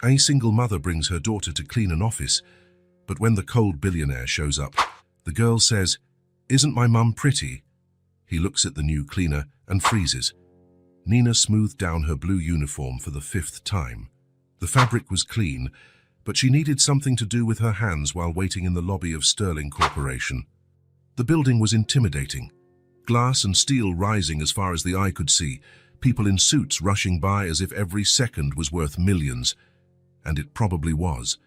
A single mother brings her daughter to clean an office, but when the cold billionaire shows up, the girl says, "Isn't my mum pretty?" He looks at the new cleaner and freezes. Nina smoothed down her blue uniform for the 5th time. The fabric was clean, but she needed something to do with her hands while waiting in the lobby of Sterling Corporation. The building was intimidating. Glass and steel rising as far as the eye could see, people in suits rushing by as if every second was worth millions. And it probably was.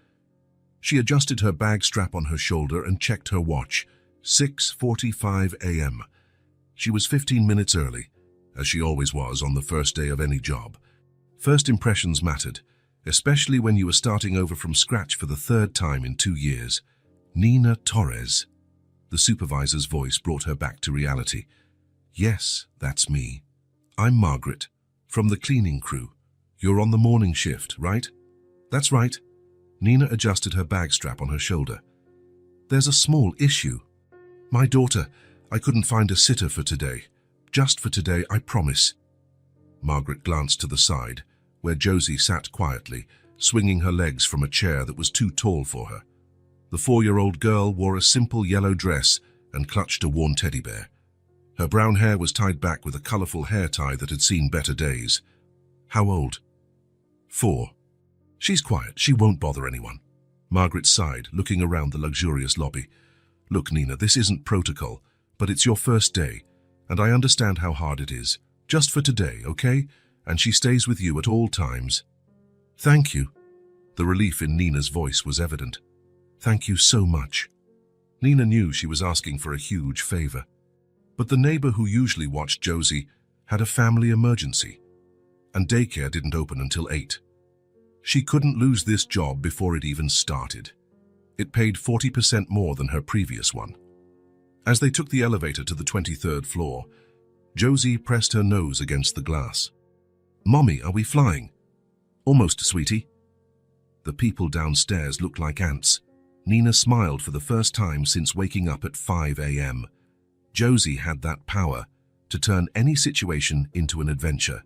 She adjusted her bag strap on her shoulder and checked her watch. 6:45 a.m. She was 15 minutes early, as she always was on the first day of any job. First impressions mattered, especially when you were starting over from scratch for the 3rd time in 2 years. Nina Torres. The supervisor's voice brought her back to reality. "Yes, that's me. I'm Margaret, from the cleaning crew. You're on the morning shift, right?" "That's right." Nina adjusted her bag strap on her shoulder. "There's a small issue. My daughter, I couldn't find a sitter for today. Just for today, I promise." Margaret glanced to the side, where Josie sat quietly, swinging her legs from a chair that was too tall for her. The 4-year-old girl wore a simple yellow dress and clutched a worn teddy bear. Her brown hair was tied back with a colorful hair tie that had seen better days. "How old?" "4. She's quiet. She won't bother anyone." Margaret sighed, looking around the luxurious lobby. "Look, Nina, this isn't protocol, but it's your first day, and I understand how hard it is. Just for today, okay? And she stays with you at all times." "Thank you." The relief in Nina's voice was evident. "Thank you so much." Nina knew she was asking for a huge favor. But the neighbor who usually watched Josie had a family emergency, and daycare didn't open until 8. She couldn't lose this job before it even started. It paid 40% more than her previous one. As they took the elevator to the 23rd floor, Josie pressed her nose against the glass. "Mommy, are we flying?" "Almost, sweetie." The people downstairs looked like ants. Nina smiled for the first time since waking up at 5 a.m. Josie had that power to turn any situation into an adventure.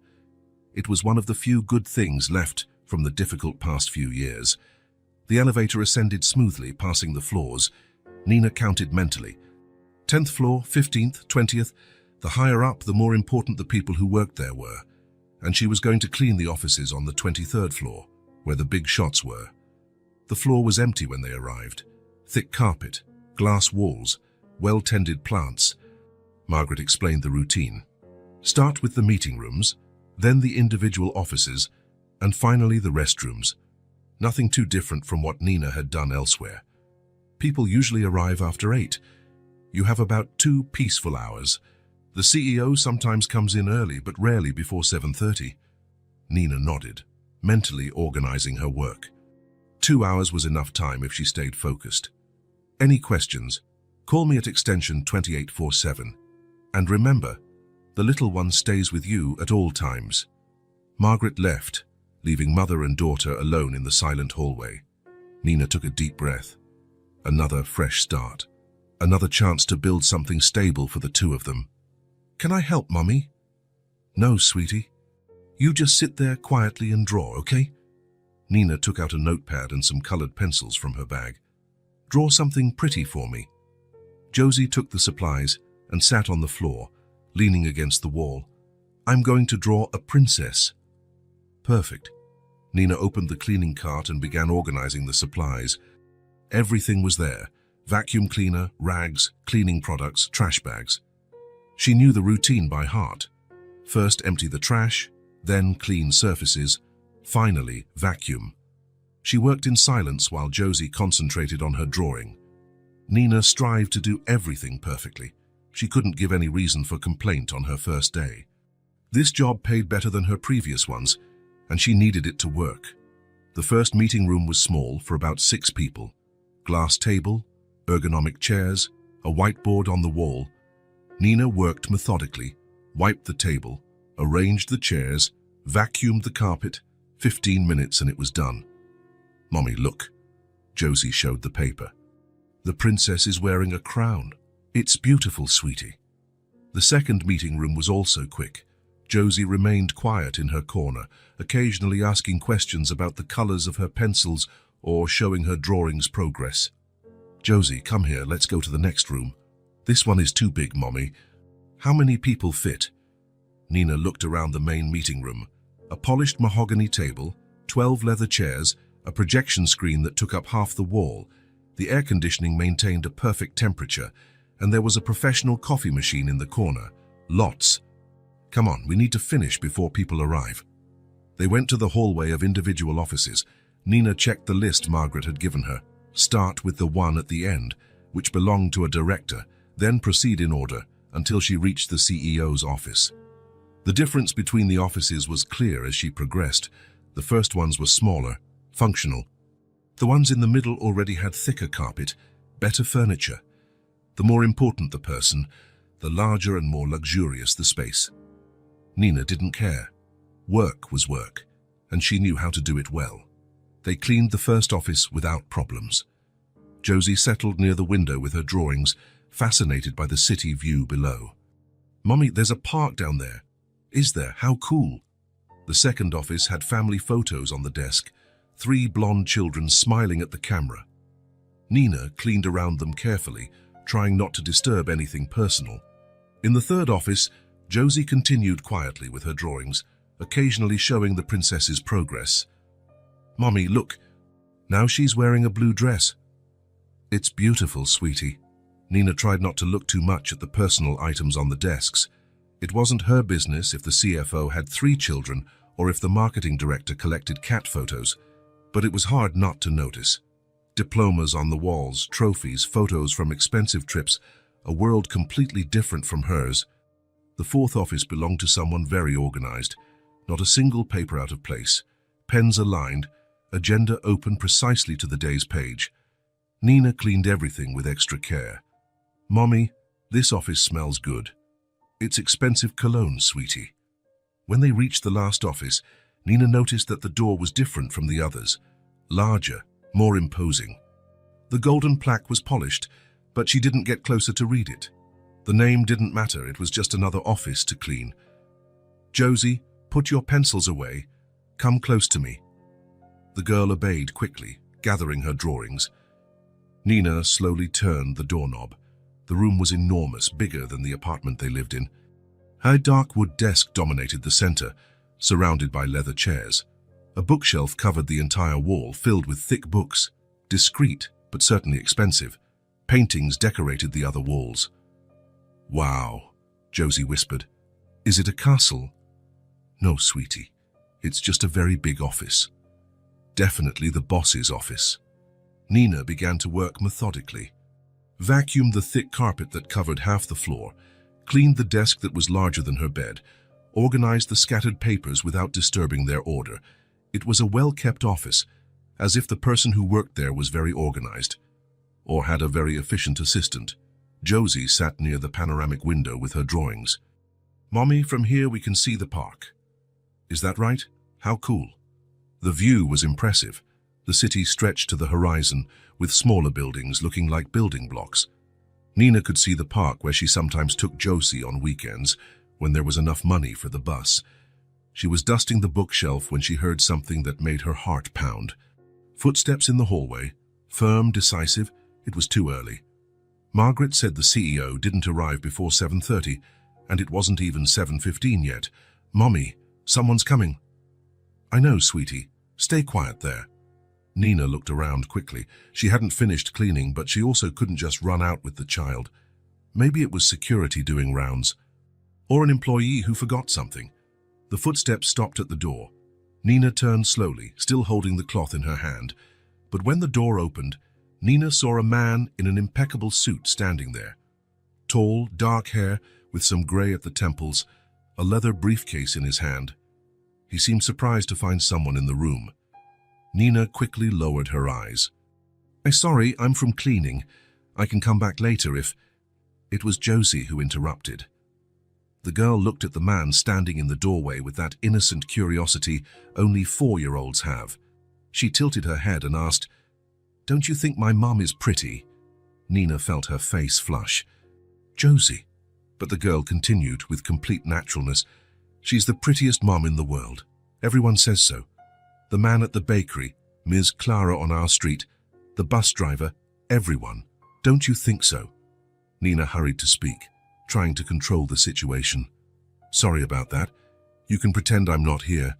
It was one of the few good things left from the difficult past few years. The elevator ascended smoothly, passing the floors. Nina counted mentally. 10th floor, 15th, 20th. The higher up, the more important the people who worked there were. And she was going to clean the offices on the 23rd floor, where the big shots were. The floor was empty when they arrived. Thick carpet, glass walls, well-tended plants. Margaret explained the routine. Start with the meeting rooms, then the individual offices, and finally the restrooms. Nothing too different from what Nina had done elsewhere. People usually arrive after 8. You have about 2 peaceful hours. The CEO sometimes comes in early, but rarely before 7:30. Nina nodded, mentally organizing her work. 2 hours was enough time if she stayed focused. "Any questions? Call me at extension 2847. And remember, the little one stays with you at all times." Margaret left, leaving mother and daughter alone in the silent hallway. Nina took a deep breath. Another fresh start. Another chance to build something stable for the two of them. "Can I help, Mummy?" "No, sweetie. You just sit there quietly and draw, okay?" Nina took out a notepad and some colored pencils from her bag. "Draw something pretty for me." Josie took the supplies and sat on the floor, leaning against the wall. "I'm going to draw a princess." "Perfect." Nina opened the cleaning cart and began organizing the supplies. Everything was there. Vacuum cleaner, rags, cleaning products, trash bags. She knew the routine by heart. First empty the trash, then clean surfaces, finally vacuum. She worked in silence while Josie concentrated on her drawing. Nina strived to do everything perfectly. She couldn't give any reason for complaint on her first day. This job paid better than her previous ones, and she needed it to work. The first meeting room was small, for about 6 people. Glass table, ergonomic chairs, a whiteboard on the wall. Nina worked methodically, wiped the table, arranged the chairs, vacuumed the carpet. 15 minutes and it was done. "Mommy, look." Josie showed the paper. "The princess is wearing a crown. It's beautiful, sweetie." The second meeting room was also quick. Josie remained quiet in her corner, occasionally asking questions about the colors of her pencils or showing her drawings' progress. "Josie, come here, let's go to the next room. This one is too big, Mommy. How many people fit?" Nina looked around the main meeting room. A polished mahogany table, 12 leather chairs, a projection screen that took up half the wall. The air conditioning maintained a perfect temperature, and there was a professional coffee machine in the corner. Lots. "Come on, we need to finish before people arrive." They went to the hallway of individual offices. Nina checked the list Margaret had given her. Start with the one at the end, which belonged to a director, then proceed in order until she reached the CEO's office. The difference between the offices was clear as she progressed. The first ones were smaller, functional. The ones in the middle already had thicker carpet, better furniture. The more important the person, the larger and more luxurious the space. Nina didn't care. Work was work, and she knew how to do it well. They cleaned the first office without problems. Josie settled near the window with her drawings, fascinated by the city view below. "Mommy, there's a park down there." "Is there? How cool." The second office had family photos on the desk, 3 blonde children smiling at the camera. Nina cleaned around them carefully, trying not to disturb anything personal. In the third office, Josie continued quietly with her drawings, occasionally showing the princess's progress. "Mommy, look. Now she's wearing a blue dress." "It's beautiful, sweetie." Nina tried not to look too much at the personal items on the desks. It wasn't her business if the CFO had 3 children or if the marketing director collected cat photos, but it was hard not to notice. Diplomas on the walls, trophies, photos from expensive trips, a world completely different from hers. The fourth office belonged to someone very organized. Not a single paper out of place. Pens aligned, agenda open precisely to the day's page. Nina cleaned everything with extra care. "Mommy, this office smells good." "It's expensive cologne, sweetie." When they reached the last office, Nina noticed that the door was different from the others. Larger, more imposing. The golden plaque was polished, but she didn't get closer to read it. The name didn't matter, it was just another office to clean. "Josie, put your pencils away. Come close to me." The girl obeyed quickly, gathering her drawings. Nina slowly turned the doorknob. The room was enormous, bigger than the apartment they lived in. Her dark wood desk dominated the center, surrounded by leather chairs. A bookshelf covered the entire wall, filled with thick books. Discreet, but certainly expensive. Paintings decorated the other walls. "Wow," Josie whispered. "Is it a castle?" "No, sweetie. It's just a very big office. Definitely the boss's office." Nina began to work methodically. Vacuumed the thick carpet that covered half the floor, cleaned the desk that was larger than her bed, organized the scattered papers without disturbing their order. It was a well-kept office, as if the person who worked there was very organized, or had a very efficient assistant. Josie sat near the panoramic window with her drawings. "Mommy, from here we can see the park." "Is that right? How cool." The view was impressive. The city stretched to the horizon, with smaller buildings looking like building blocks. Nina could see the park where she sometimes took Josie on weekends, when there was enough money for the bus. She was dusting the bookshelf when she heard something that made her heart pound. Footsteps in the hallway, firm, decisive. It was too early. Margaret said the CEO didn't arrive before 7:30, and it wasn't even 7:15 yet. "Mommy, someone's coming." "I know, sweetie. Stay quiet there." Nina looked around quickly. She hadn't finished cleaning, but she also couldn't just run out with the child. Maybe it was security doing rounds, or an employee who forgot something. The footsteps stopped at the door. Nina turned slowly, still holding the cloth in her hand. But when the door opened, Nina saw a man in an impeccable suit standing there. Tall, dark hair with some gray at the temples, a leather briefcase in his hand. He seemed surprised to find someone in the room. Nina quickly lowered her eyes. Sorry, I'm from cleaning. I can come back later if..." It was Josie who interrupted. The girl looked at the man standing in the doorway with that innocent curiosity only 4-year-olds have. She tilted her head and asked, "Don't you think my mum is pretty?" Nina felt her face flush. "Josie." But the girl continued with complete naturalness. She's the prettiest mom in the world. Everyone says so. The man at the bakery, Ms. Clara on our street, the bus driver, everyone. Don't you think so? Nina hurried to speak, trying to control the situation. Sorry about that. You can pretend I'm not here.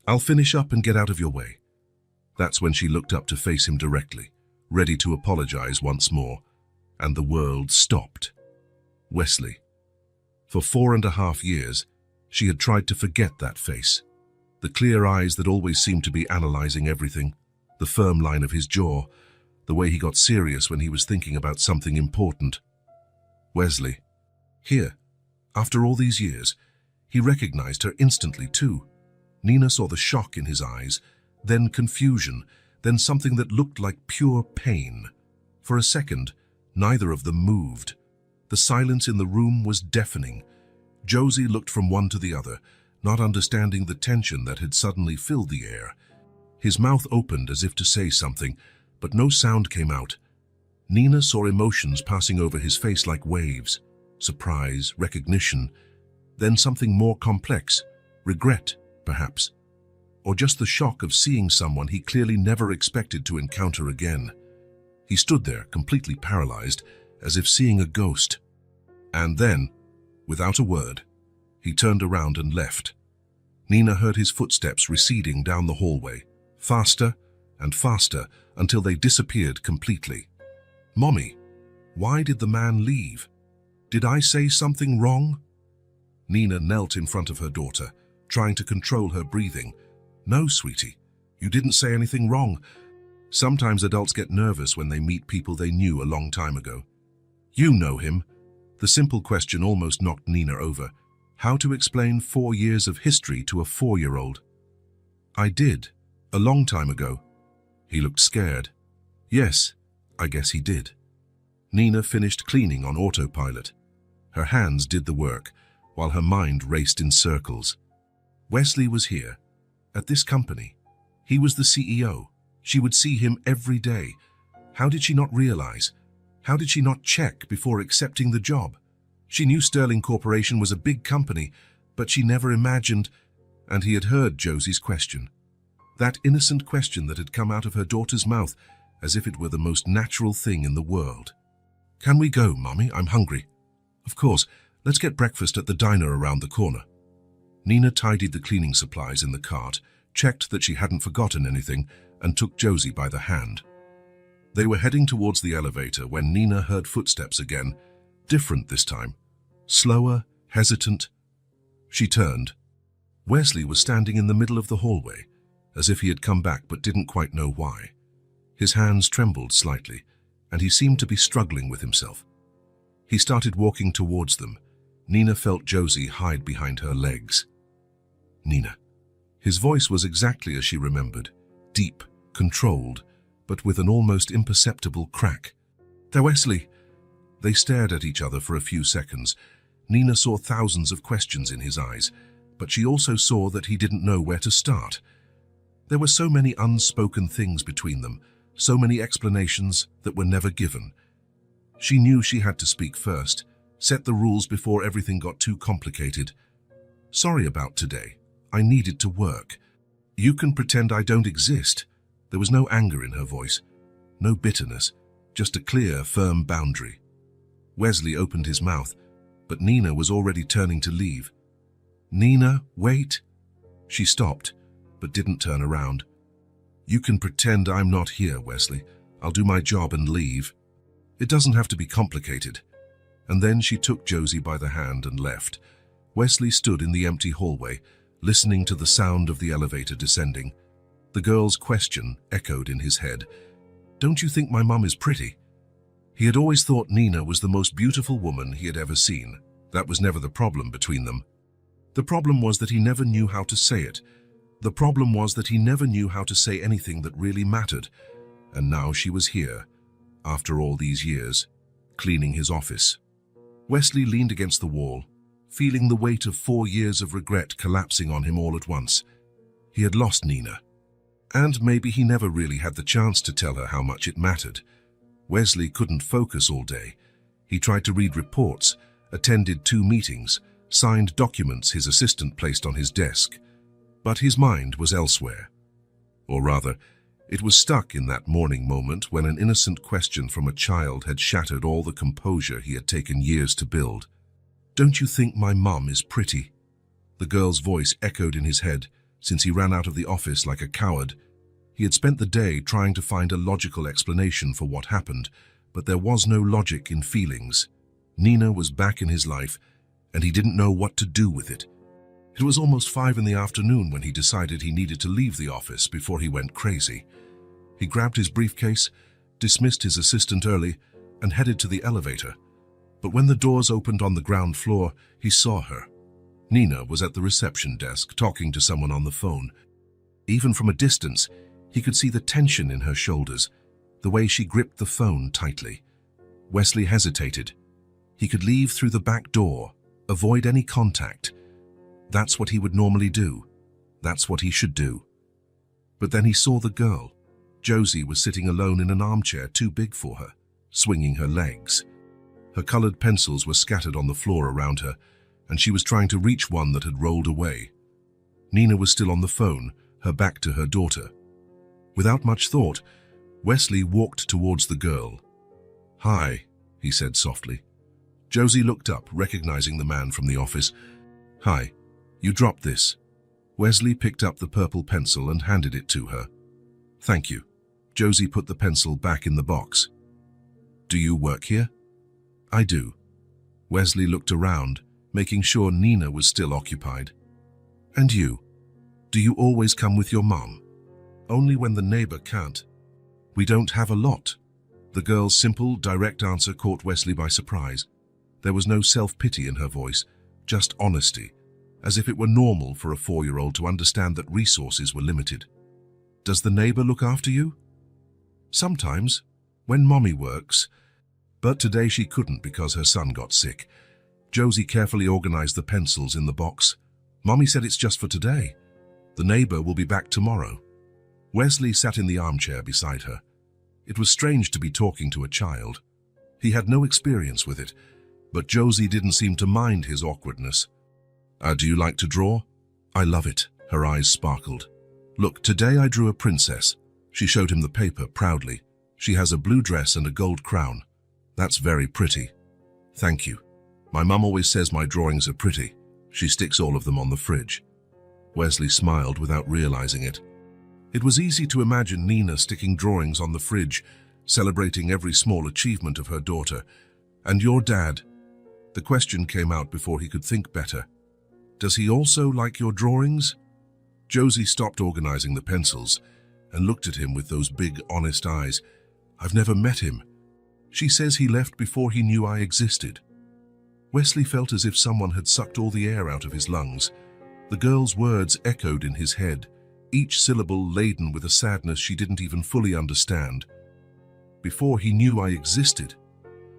I'll finish up and get out of your way. That's when she looked up to face him directly, ready to apologize once more, and the world stopped. Wesley. For 4.5 years, she had tried to forget that face. The clear eyes that always seemed to be analyzing everything, the firm line of his jaw, the way he got serious when he was thinking about something important. Wesley. Here, after all these years, he recognized her instantly too. Nina saw the shock in his eyes, then confusion, then something that looked like pure pain. For a second, neither of them moved. The silence in the room was deafening. Josie looked from one to the other, not understanding the tension that had suddenly filled the air. His mouth opened as if to say something, but no sound came out. Nina saw emotions passing over his face like waves. Surprise, recognition, then something more complex, regret, perhaps, or just the shock of seeing someone he clearly never expected to encounter again. He stood there, completely paralyzed, as if seeing a ghost. And then, without a word, he turned around and left. Nina heard his footsteps receding down the hallway, faster and faster until they disappeared completely. Mommy, why did the man leave? Did I say something wrong? Nina knelt in front of her daughter, trying to control her breathing. No, sweetie, you didn't say anything wrong. Sometimes adults get nervous when they meet people they knew a long time ago. You know him. The simple question almost knocked Nina over. How to explain 4 years of history to a 4-year-old? I did, a long time ago. He looked scared. Yes, I guess he did. Nina finished cleaning on autopilot. Her hands did the work, while her mind raced in circles. Wesley was here, at this company. He was the CEO. She would see him every day. How did she not realize? How did she not check before accepting the job? She knew Sterling Corporation was a big company, but she never imagined, and he had heard Josie's question. That innocent question that had come out of her daughter's mouth, as if it were the most natural thing in the world. Can we go, Mommy? I'm hungry. Of course, let's get breakfast at the diner around the corner. Nina tidied the cleaning supplies in the cart, checked that she hadn't forgotten anything, and took Josie by the hand. They were heading towards the elevator when Nina heard footsteps again, different this time. Slower, hesitant. She turned. Wesley was standing in the middle of the hallway, as if he had come back but didn't quite know why. His hands trembled slightly, and he seemed to be struggling with himself. He started walking towards them. Nina felt Josie hide behind her legs. Nina. His voice was exactly as she remembered, deep, controlled, but with an almost imperceptible crack. They're Wesley. They stared at each other for a few seconds. Nina saw thousands of questions in his eyes, but she also saw that he didn't know where to start. There were so many unspoken things between them, so many explanations that were never given. She knew she had to speak first, set the rules before everything got too complicated. Sorry about today. I needed to work. You can pretend I don't exist. There was no anger in her voice, no bitterness, just a clear, firm boundary. Wesley opened his mouth, but Nina was already turning to leave. Nina, wait. She stopped, but didn't turn around. You can pretend I'm not here, Wesley. I'll do my job and leave. It doesn't have to be complicated. And then she took Josie by the hand and left. Wesley stood in the empty hallway, listening to the sound of the elevator descending. The girl's question echoed in his head. Don't you think my mum is pretty? He had always thought Nina was the most beautiful woman he had ever seen. That was never the problem between them. The problem was that he never knew how to say it. The problem was that he never knew how to say anything that really mattered. And now she was here, after all these years, cleaning his office. Wesley leaned against the wall, feeling the weight of 4 years of regret collapsing on him all at once. He had lost Nina. And maybe he never really had the chance to tell her how much it mattered. Wesley couldn't focus all day. He tried to read reports, attended 2 meetings, signed documents his assistant placed on his desk, but his mind was elsewhere. Or rather, it was stuck in that morning moment when an innocent question from a child had shattered all the composure he had taken years to build. "Don't you think my mum is pretty?" The girl's voice echoed in his head since he ran out of the office like a coward. He had spent the day trying to find a logical explanation for what happened, but there was no logic in feelings. Nina was back in his life, and he didn't know what to do with it. It was almost 5 in the afternoon when he decided he needed to leave the office before he went crazy. He grabbed his briefcase, dismissed his assistant early, and headed to the elevator. But when the doors opened on the ground floor, he saw her. Nina was at the reception desk talking to someone on the phone. Even from a distance, he could see the tension in her shoulders, the way she gripped the phone tightly. Wesley hesitated. He could leave through the back door, avoid any contact. That's what he would normally do. That's what he should do. But then he saw the girl. Josie was sitting alone in an armchair too big for her, swinging her legs. Her colored pencils were scattered on the floor around her, and she was trying to reach one that had rolled away. Nina was still on the phone, her back to her daughter. Without much thought, Wesley walked towards the girl. "Hi," he said softly. Josie looked up, recognizing the man from the office. "Hi, you dropped this." Wesley picked up the purple pencil and handed it to her. "Thank you." Josie put the pencil back in the box. "Do you work here?" "I do." Wesley looked around, making sure Nina was still occupied. "And you? Do you always come with your mom?" "Only when the neighbor can't." "We don't have a lot." The girl's simple, direct answer caught Wesley by surprise. There was no self-pity in her voice, just honesty, as if it were normal for a 4-year-old to understand that resources were limited. "Does the neighbor look after you?" "Sometimes, when Mommy works." But today she couldn't because her son got sick. Josie carefully organized the pencils in the box. "Mommy said it's just for today. The neighbor will be back tomorrow." Wesley sat in the armchair beside her. It was strange to be talking to a child. He had no experience with it, but Josie didn't seem to mind his awkwardness. Do you like to draw?" "I love it." Her eyes sparkled. "Look, today I drew a princess." She showed him the paper proudly. "She has a blue dress and a gold crown. That's very pretty." "Thank you. My mum always says my drawings are pretty. She sticks all of them on the fridge." Wesley smiled without realizing it. It was easy to imagine Nina sticking drawings on the fridge, celebrating every small achievement of her daughter. "And your dad?" The question came out before he could think better. "Does he also like your drawings?" Josie stopped organizing the pencils and looked at him with those big, honest eyes. "I've never met him. She says he left before he knew I existed." Wesley felt as if someone had sucked all the air out of his lungs. The girl's words echoed in his head, each syllable laden with a sadness she didn't even fully understand. "Before he knew I existed."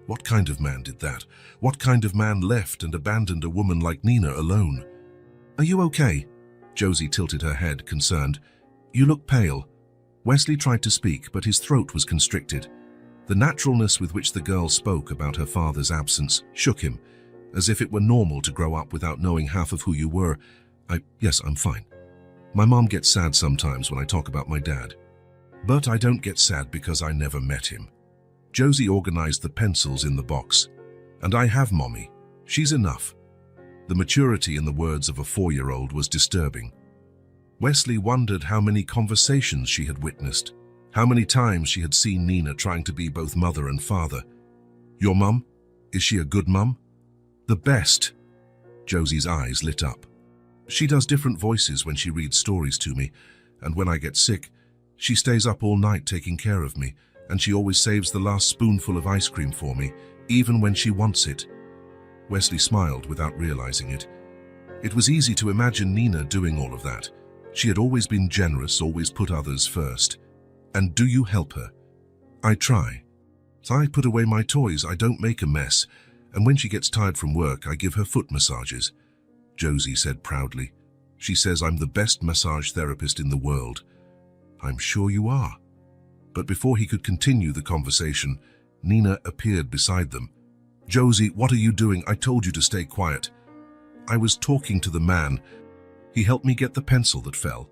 What kind of man did that? What kind of man left and abandoned a woman like Nina alone? "Are you okay?" Josie tilted her head, concerned. "You look pale." Wesley tried to speak, but his throat was constricted. The naturalness with which the girl spoke about her father's absence shook him, as if it were normal to grow up without knowing half of who you were. Yes, I'm fine. My mom gets sad sometimes when I talk about my dad. But I don't get sad because I never met him." Josie organized the pencils in the box. "And I have Mommy. She's enough." The maturity in the words of a 4-year-old was disturbing. Wesley wondered how many conversations she had witnessed, how many times she had seen Nina trying to be both mother and father. "Your mum? Is she a good mum?" "The best." Josie's eyes lit up. "She does different voices when she reads stories to me, and when I get sick, she stays up all night taking care of me, and she always saves the last spoonful of ice cream for me, even when she wants it." Wesley smiled without realizing it. It was easy to imagine Nina doing all of that. She had always been generous, always put others first. "And do you help her?" "I try. I put away my toys, I don't make a mess, and when she gets tired from work, I give her foot massages." Josie said proudly. "She says I'm the best massage therapist in the world." "I'm sure you are." But before he could continue the conversation, Nina appeared beside them. "Josie, what are you doing? I told you to stay quiet." I was talking to the man. He helped me get the pencil that fell.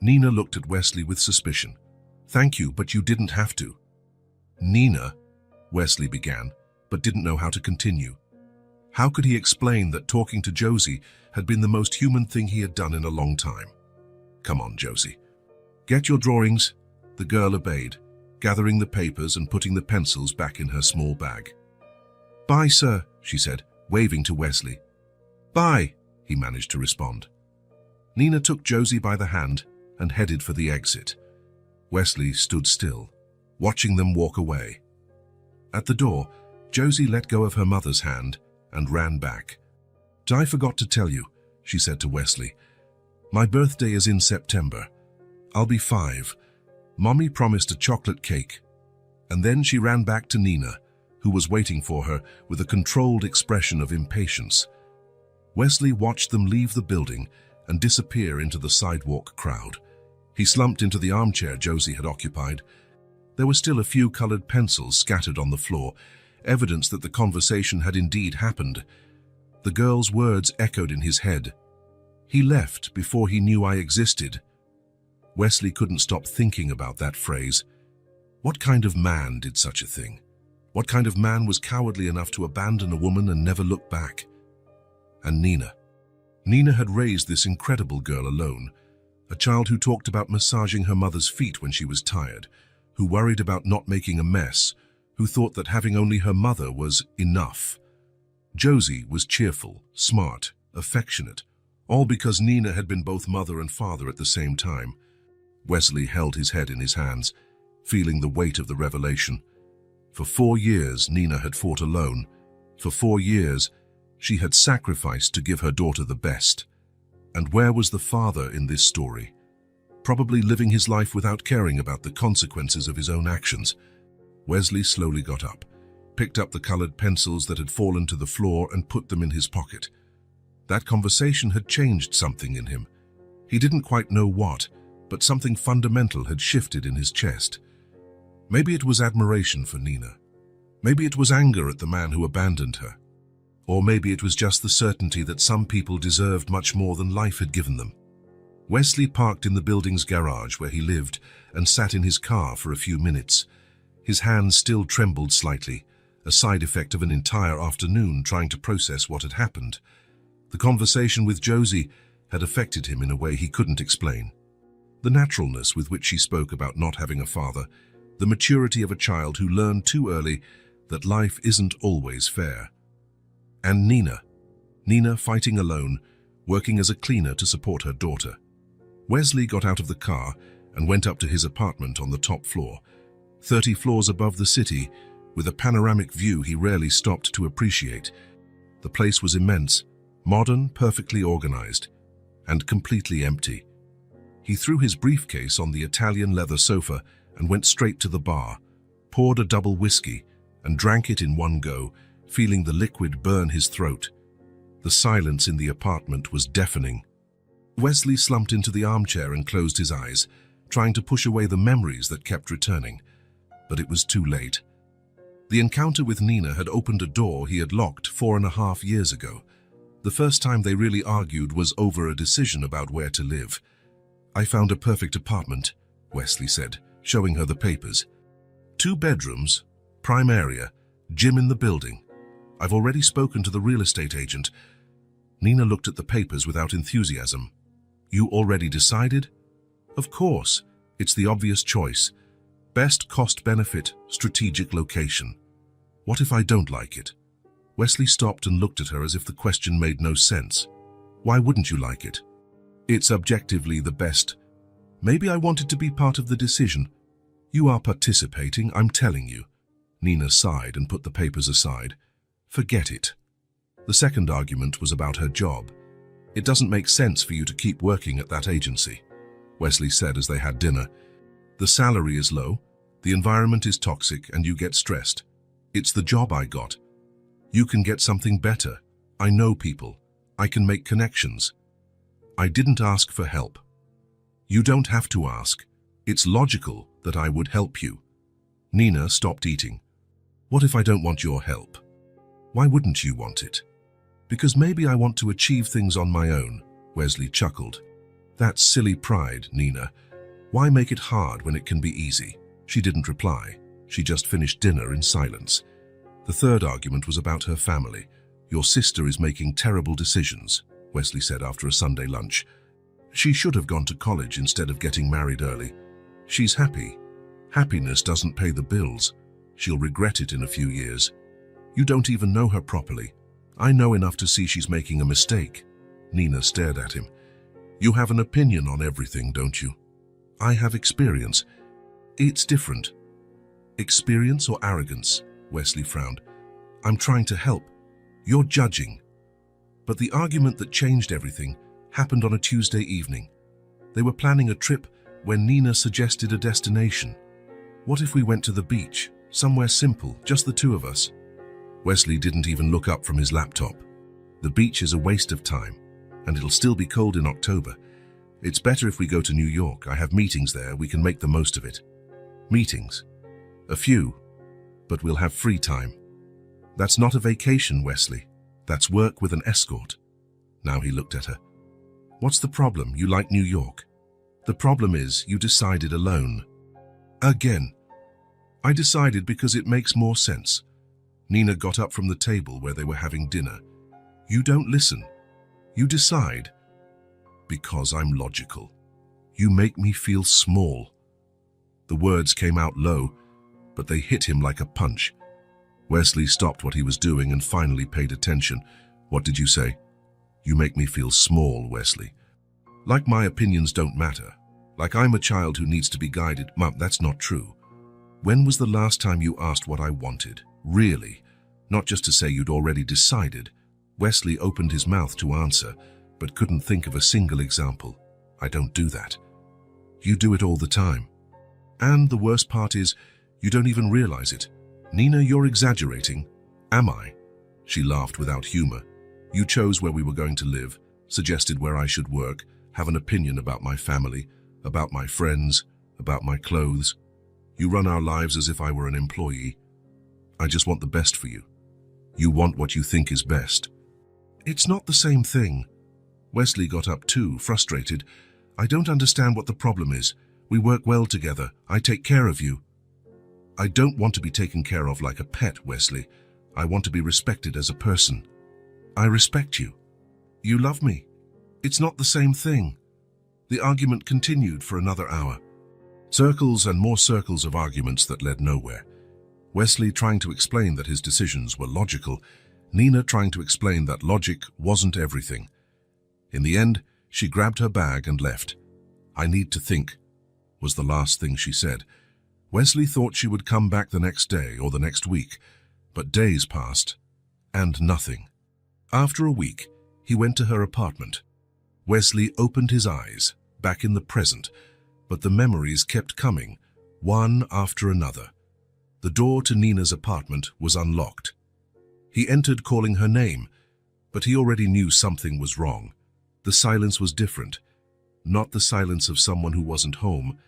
Nina looked at Wesley with suspicion. Thank you, but you didn't have to. Nina, Wesley began, but didn't know how to continue. How could he explain that talking to Josie had been the most human thing he had done in a long time? Come on, Josie. Get your drawings. The girl obeyed, gathering the papers and putting the pencils back in her small bag. Bye, sir, she said, waving to Wesley. Bye, he managed to respond. Nina took Josie by the hand and headed for the exit. Wesley stood still, watching them walk away. At the door, Josie let go of her mother's hand and ran back. I forgot to tell you, she said to Wesley. My birthday is in September. I'll be 5. Mommy promised a chocolate cake. And then she ran back to Nina, who was waiting for her with a controlled expression of impatience. Wesley watched them leave the building and disappear into the sidewalk crowd. He slumped into the armchair Josie had occupied. There were still a few colored pencils scattered on the floor, evidence that the conversation had indeed happened. The girl's words echoed in his head. He left before he knew I existed. Wesley couldn't stop thinking about that phrase. What kind of man did such a thing? What kind of man was cowardly enough to abandon a woman and never look back? And Nina. Nina had raised this incredible girl alone, a child who talked about massaging her mother's feet when she was tired, who worried about not making a mess, who thought that having only her mother was enough. Josie was cheerful, smart, affectionate, all because Nina had been both mother and father at the same time. Wesley held his head in his hands, feeling the weight of the revelation. For 4 years, Nina had fought alone. For 4 years, she had sacrificed to give her daughter the best. And where was the father in this story? Probably living his life without caring about the consequences of his own actions. Wesley slowly got up, picked up the colored pencils that had fallen to the floor and put them in his pocket. That conversation had changed something in him. He didn't quite know what, but something fundamental had shifted in his chest. Maybe it was admiration for Nina. Maybe it was anger at the man who abandoned her. Or maybe it was just the certainty that some people deserved much more than life had given them. Wesley parked in the building's garage where he lived and sat in his car for a few minutes. His hands still trembled slightly, a side effect of an entire afternoon trying to process what had happened. The conversation with Josie had affected him in a way he couldn't explain. The naturalness with which she spoke about not having a father, the maturity of a child who learned too early that life isn't always fair. And Nina fighting alone, working as a cleaner to support her daughter. Wesley got out of the car and went up to his apartment on the top floor, 30 floors above the city, with a panoramic view he rarely stopped to appreciate. The place was immense, modern, perfectly organized, and completely empty. He threw his briefcase on the Italian leather sofa and went straight to the bar, poured a double whiskey, and drank it in one go, feeling the liquid burn his throat. The silence in the apartment was deafening. Wesley slumped into the armchair and closed his eyes, trying to push away the memories that kept returning. But it was too late. The encounter with Nina had opened a door he had locked 4.5 years ago. The first time they really argued was over a decision about where to live. I found a perfect apartment, Wesley said, showing her the papers. 2 bedrooms, prime area, gym in the building. I've already spoken to the real estate agent. Nina looked at the papers without enthusiasm. You already decided? Of course, it's the obvious choice. Best cost-benefit, strategic location. What if I don't like it? Wesley stopped and looked at her as if the question made no sense. Why wouldn't you like it? It's objectively the best. Maybe I wanted to be part of the decision. You are participating, I'm telling you. Nina sighed and put the papers aside. Forget it. The second argument was about her job. It doesn't make sense for you to keep working at that agency, Wesley said as they had dinner. The salary is low, the environment is toxic, and you get stressed. It's the job I got. You can get something better. I know people. I can make connections. I didn't ask for help. You don't have to ask. It's logical that I would help you. Nina stopped eating. What if I don't want your help? Why wouldn't you want it? Because maybe I want to achieve things on my own, Wesley chuckled. That's silly pride, Nina. Why make it hard when it can be easy? She didn't reply. She just finished dinner in silence. The third argument was about her family. Your sister is making terrible decisions, Wesley said after a Sunday lunch. She should have gone to college instead of getting married early. She's happy. Happiness doesn't pay the bills. She'll regret it in a few years. You don't even know her properly. I know enough to see she's making a mistake. Nina stared at him. You have an opinion on everything, don't you? I have experience. It's different. Experience or arrogance? Wesley frowned. I'm trying to help. You're judging. But the argument that changed everything happened on a Tuesday evening. They were planning a trip when Nina suggested a destination. What if we went to the beach, somewhere simple, just the two of us? Wesley didn't even look up from his laptop. The beach is a waste of time, and it'll still be cold in October. It's better if we go to New York. I have meetings there. We can make the most of it. Meetings? A few, but we'll have free time. That's not a vacation, Wesley. That's work with an escort. Now he looked at her. What's the problem? You like New York. The problem is you decided alone. Again. I decided because it makes more sense. Nina got up from the table where they were having dinner. You don't listen. You decide. Because I'm logical. You make me feel small. The words came out low, but they hit him like a punch. Wesley stopped what he was doing and finally paid attention. What did you say? You make me feel small, Wesley. Like my opinions don't matter. Like I'm a child who needs to be guided. Mum, that's not true. When was the last time you asked what I wanted? Really? Not just to say you'd already decided. Wesley opened his mouth to answer, but couldn't think of a single example. I don't do that. You do it all the time. And the worst part is, you don't even realize it. Nina, you're exaggerating. Am I? She laughed without humor. You chose where we were going to live, suggested where I should work, have an opinion about my family, about my friends, about my clothes. You run our lives as if I were an employee. I just want the best for you. You want what you think is best. It's not the same thing. Wesley got up too, frustrated. I don't understand what the problem is. We work well together. I take care of you. I don't want to be taken care of like a pet, Wesley. I want to be respected as a person. I respect you. You love me. It's not the same thing. The argument continued for another hour. Circles and more circles of arguments that led nowhere. Wesley trying to explain that his decisions were logical, Nina trying to explain that logic wasn't everything. In the end, she grabbed her bag and left. I need to think, was the last thing she said. Wesley thought she would come back the next day or the next week, but days passed, and nothing. After a week, he went to her apartment. Wesley opened his eyes, back in the present, but the memories kept coming, one after another. The door to Nina's apartment was unlocked. He entered calling her name, but he already knew something was wrong. The silence was different, not the silence of someone who wasn't home,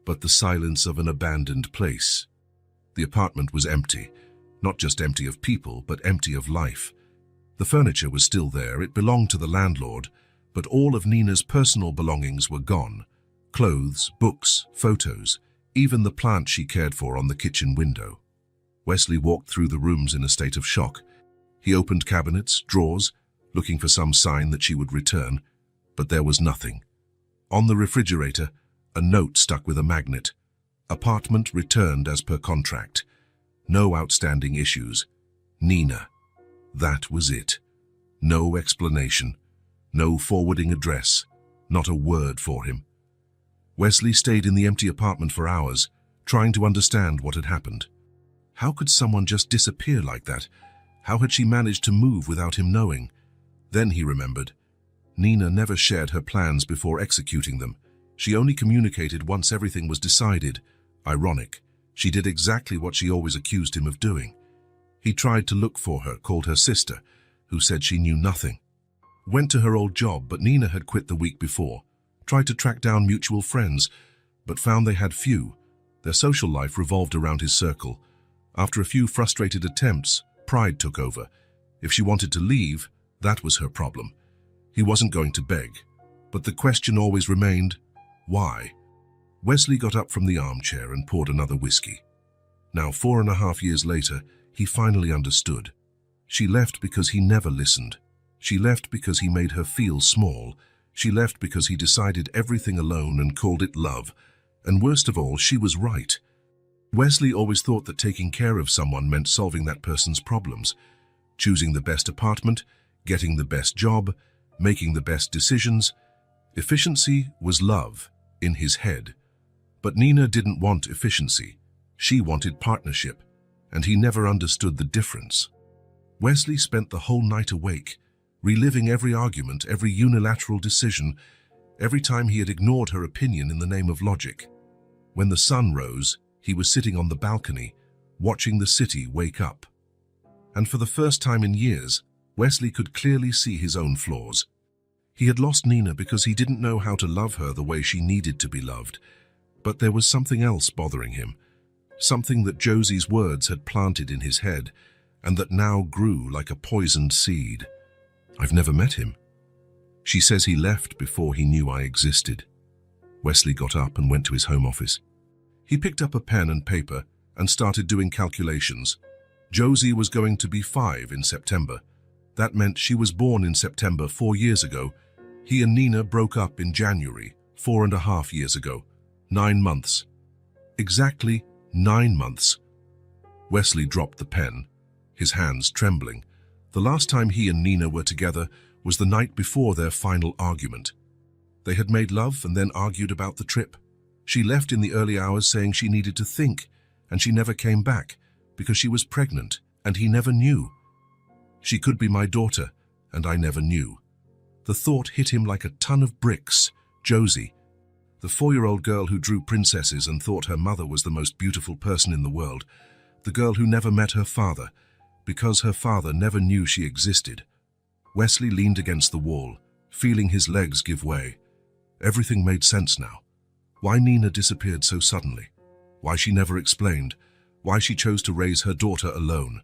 but the silence of an abandoned place. The apartment was empty, not just empty of people, but empty of life. The furniture was still there, it belonged to the landlord, but all of Nina's personal belongings were gone. Clothes, books, photos, even the plant she cared for on the kitchen window. Wesley walked through the rooms in a state of shock. He opened cabinets, drawers, looking for some sign that she would return, but there was nothing. On the refrigerator, a note stuck with a magnet. Apartment returned as per contract. No outstanding issues. Nina. That was it. No explanation. No forwarding address. Not a word for him. Wesley stayed in the empty apartment for hours, trying to understand what had happened. How could someone just disappear like that? How had she managed to move without him knowing? Then he remembered. Nina never shared her plans before executing them. She only communicated once everything was decided. Ironic. She did exactly what she always accused him of doing. He tried to look for her, called her sister, who said she knew nothing. Went to her old job, but Nina had quit the week before. Tried to track down mutual friends, but found they had few. Their social life revolved around his circle. After a few frustrated attempts, pride took over. If she wanted to leave, That was her problem. He wasn't going to beg, but the question always remained, why? Wesley got up from the armchair and poured another whiskey. Now, 4.5 years later, he finally understood. She left because he never listened. She left because he made her feel small. She left because he decided everything alone and called it love. And worst of all, she was right. Wesley always thought that taking care of someone meant solving that person's problems. Choosing the best apartment, getting the best job, making the best decisions. Efficiency was love, in his head. But Nina didn't want efficiency. She wanted partnership, and he never understood the difference. Wesley spent the whole night awake, reliving every argument, every unilateral decision, every time he had ignored her opinion in the name of logic. When the sun rose, he was sitting on the balcony, watching the city wake up. And for the first time in years, Wesley could clearly see his own flaws. He had lost Nina because he didn't know how to love her the way she needed to be loved. But there was something else bothering him, something that Josie's words had planted in his head, and that now grew like a poisoned seed. I've never met him. She says he left before he knew I existed. Wesley got up and went to his home office. He picked up a pen and paper and started doing calculations. Josie was going to be 5 in September. That meant she was born in September 4 years ago. He and Nina broke up in January, 4.5 years ago. 9 months. Exactly 9 months. Wesley dropped the pen, his hands trembling. The last time he and Nina were together was the night before their final argument. They had made love and then argued about the trip. She left in the early hours saying she needed to think, and she never came back because she was pregnant, and he never knew. She could be my daughter, and I never knew. The thought hit him like a ton of bricks. Josie, the 4-year-old girl who drew princesses and thought her mother was the most beautiful person in the world. The girl who never met her father, because her father never knew she existed. Wesley leaned against the wall, feeling his legs give way. Everything made sense now. Why Nina disappeared so suddenly. Why she never explained. Why she chose to raise her daughter alone.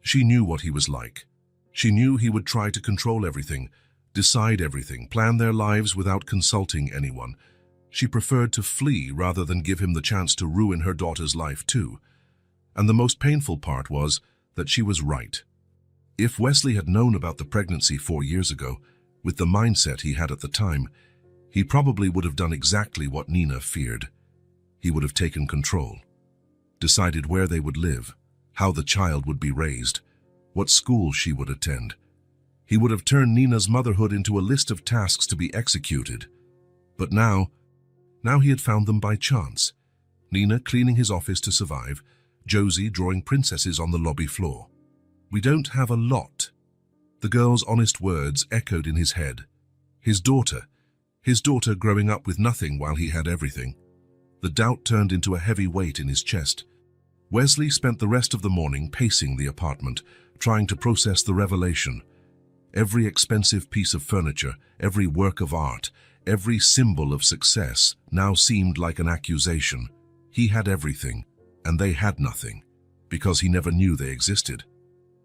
She knew what he was like. She knew he would try to control everything, decide everything, plan their lives without consulting anyone. She preferred to flee rather than give him the chance to ruin her daughter's life too. And the most painful part was that she was right. If Wesley had known about the pregnancy 4 years ago, with the mindset he had at the time, he probably would have done exactly what Nina feared. He would have taken control, decided where they would live, how the child would be raised, what school she would attend. He would have turned Nina's motherhood into a list of tasks to be executed. But now he had found them by chance. Nina cleaning his office to survive, Josie drawing princesses on the lobby floor. We don't have a lot. The girl's honest words echoed in his head. His daughter growing up with nothing while he had everything. The doubt turned into a heavy weight in his chest. Wesley spent the rest of the morning pacing the apartment, trying to process the revelation. Every expensive piece of furniture, every work of art, every symbol of success now seemed like an accusation. He had everything, and they had nothing, because he never knew they existed.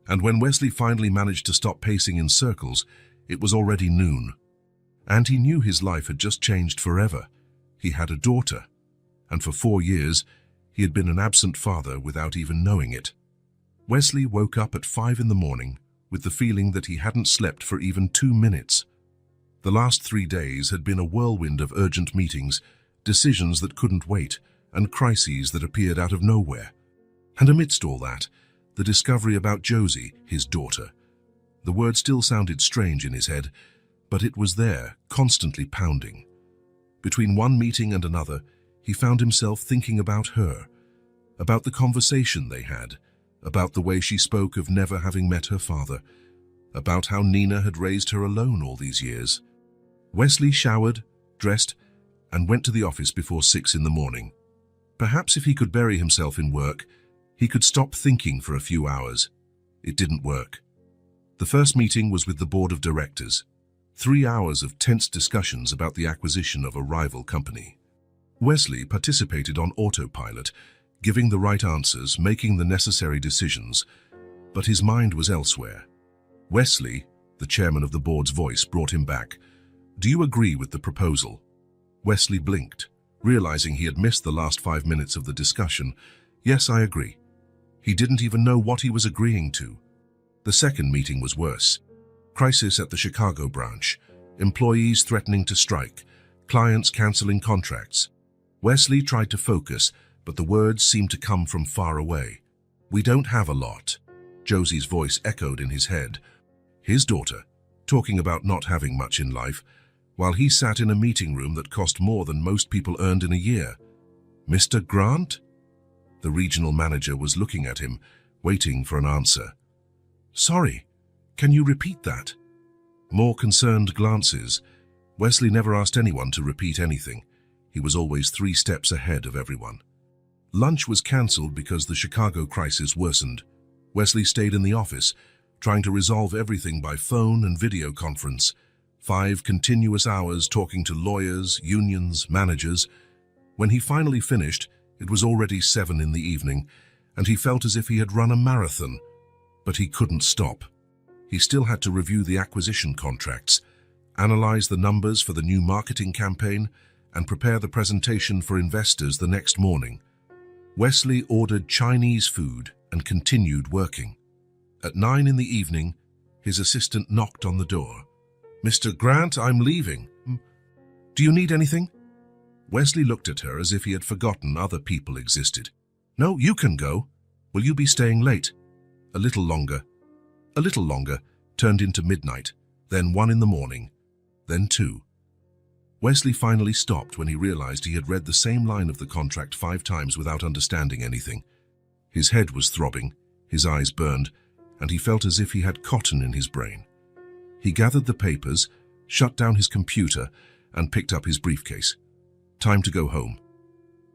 And when Wesley finally managed to stop pacing in circles, it was already noon. And he knew his life had just changed forever. He had a daughter, and for 4 years, he had been an absent father without even knowing it. Wesley woke up at 5 in the morning with the feeling that he hadn't slept for even 2 minutes. The last 3 days had been a whirlwind of urgent meetings, decisions that couldn't wait, and crises that appeared out of nowhere. And amidst all that, the discovery about Josie, his daughter. The word still sounded strange in his head, but it was there, constantly pounding. Between one meeting and another, he found himself thinking about her, about the conversation they had, about the way she spoke of never having met her father, about how Nina had raised her alone all these years. Wesley showered, dressed, and went to the office before 6 in the morning. Perhaps if he could bury himself in work, he could stop thinking for a few hours. It didn't work. The first meeting was with the board of directors. 3 hours of tense discussions about the acquisition of a rival company. Wesley participated on autopilot, giving the right answers, making the necessary decisions, but his mind was elsewhere. Wesley, The chairman of the board's voice brought him back. "Do you agree with the proposal?" Wesley blinked, realizing he had missed the last 5 minutes of the discussion. "Yes, I agree." He didn't even know what he was agreeing to. The second meeting was worse. Crisis at the Chicago branch, employees threatening to strike, clients canceling contracts. Wesley tried to focus, but the words seemed to come from far away. "We don't have a lot." Josie's voice echoed in his head. His daughter, talking about not having much in life, while he sat in a meeting room that cost more than most people earned in a year. "Mr. Grant?" The regional manager was looking at him, waiting for an answer. "Sorry, can you repeat that?" More concerned glances. Wesley never asked anyone to repeat anything. He was always 3 steps ahead of everyone. Lunch was cancelled because the Chicago crisis worsened. Wesley stayed in the office, trying to resolve everything by phone and video conference. 5 continuous hours talking to lawyers, unions, managers. When he finally finished, it was already 7 in the evening, and he felt as if he had run a marathon. But he couldn't stop. He still had to review the acquisition contracts, analyze the numbers for the new marketing campaign, and prepare the presentation for investors the next morning. Wesley ordered Chinese food and continued working. At 9 in the evening, his assistant knocked on the door. "Mr. Grant, I'm leaving. Do you need anything?" Wesley looked at her as if he had forgotten other people existed. "No, you can go. Will you be staying late?" A little longer. A little longer turned into midnight, then 1 in the morning, then 2. Wesley finally stopped when he realized he had read the same line of the contract 5 times without understanding anything. His head was throbbing, his eyes burned, and he felt as if he had cotton in his brain. He gathered the papers, shut down his computer, and picked up his briefcase. Time to go home.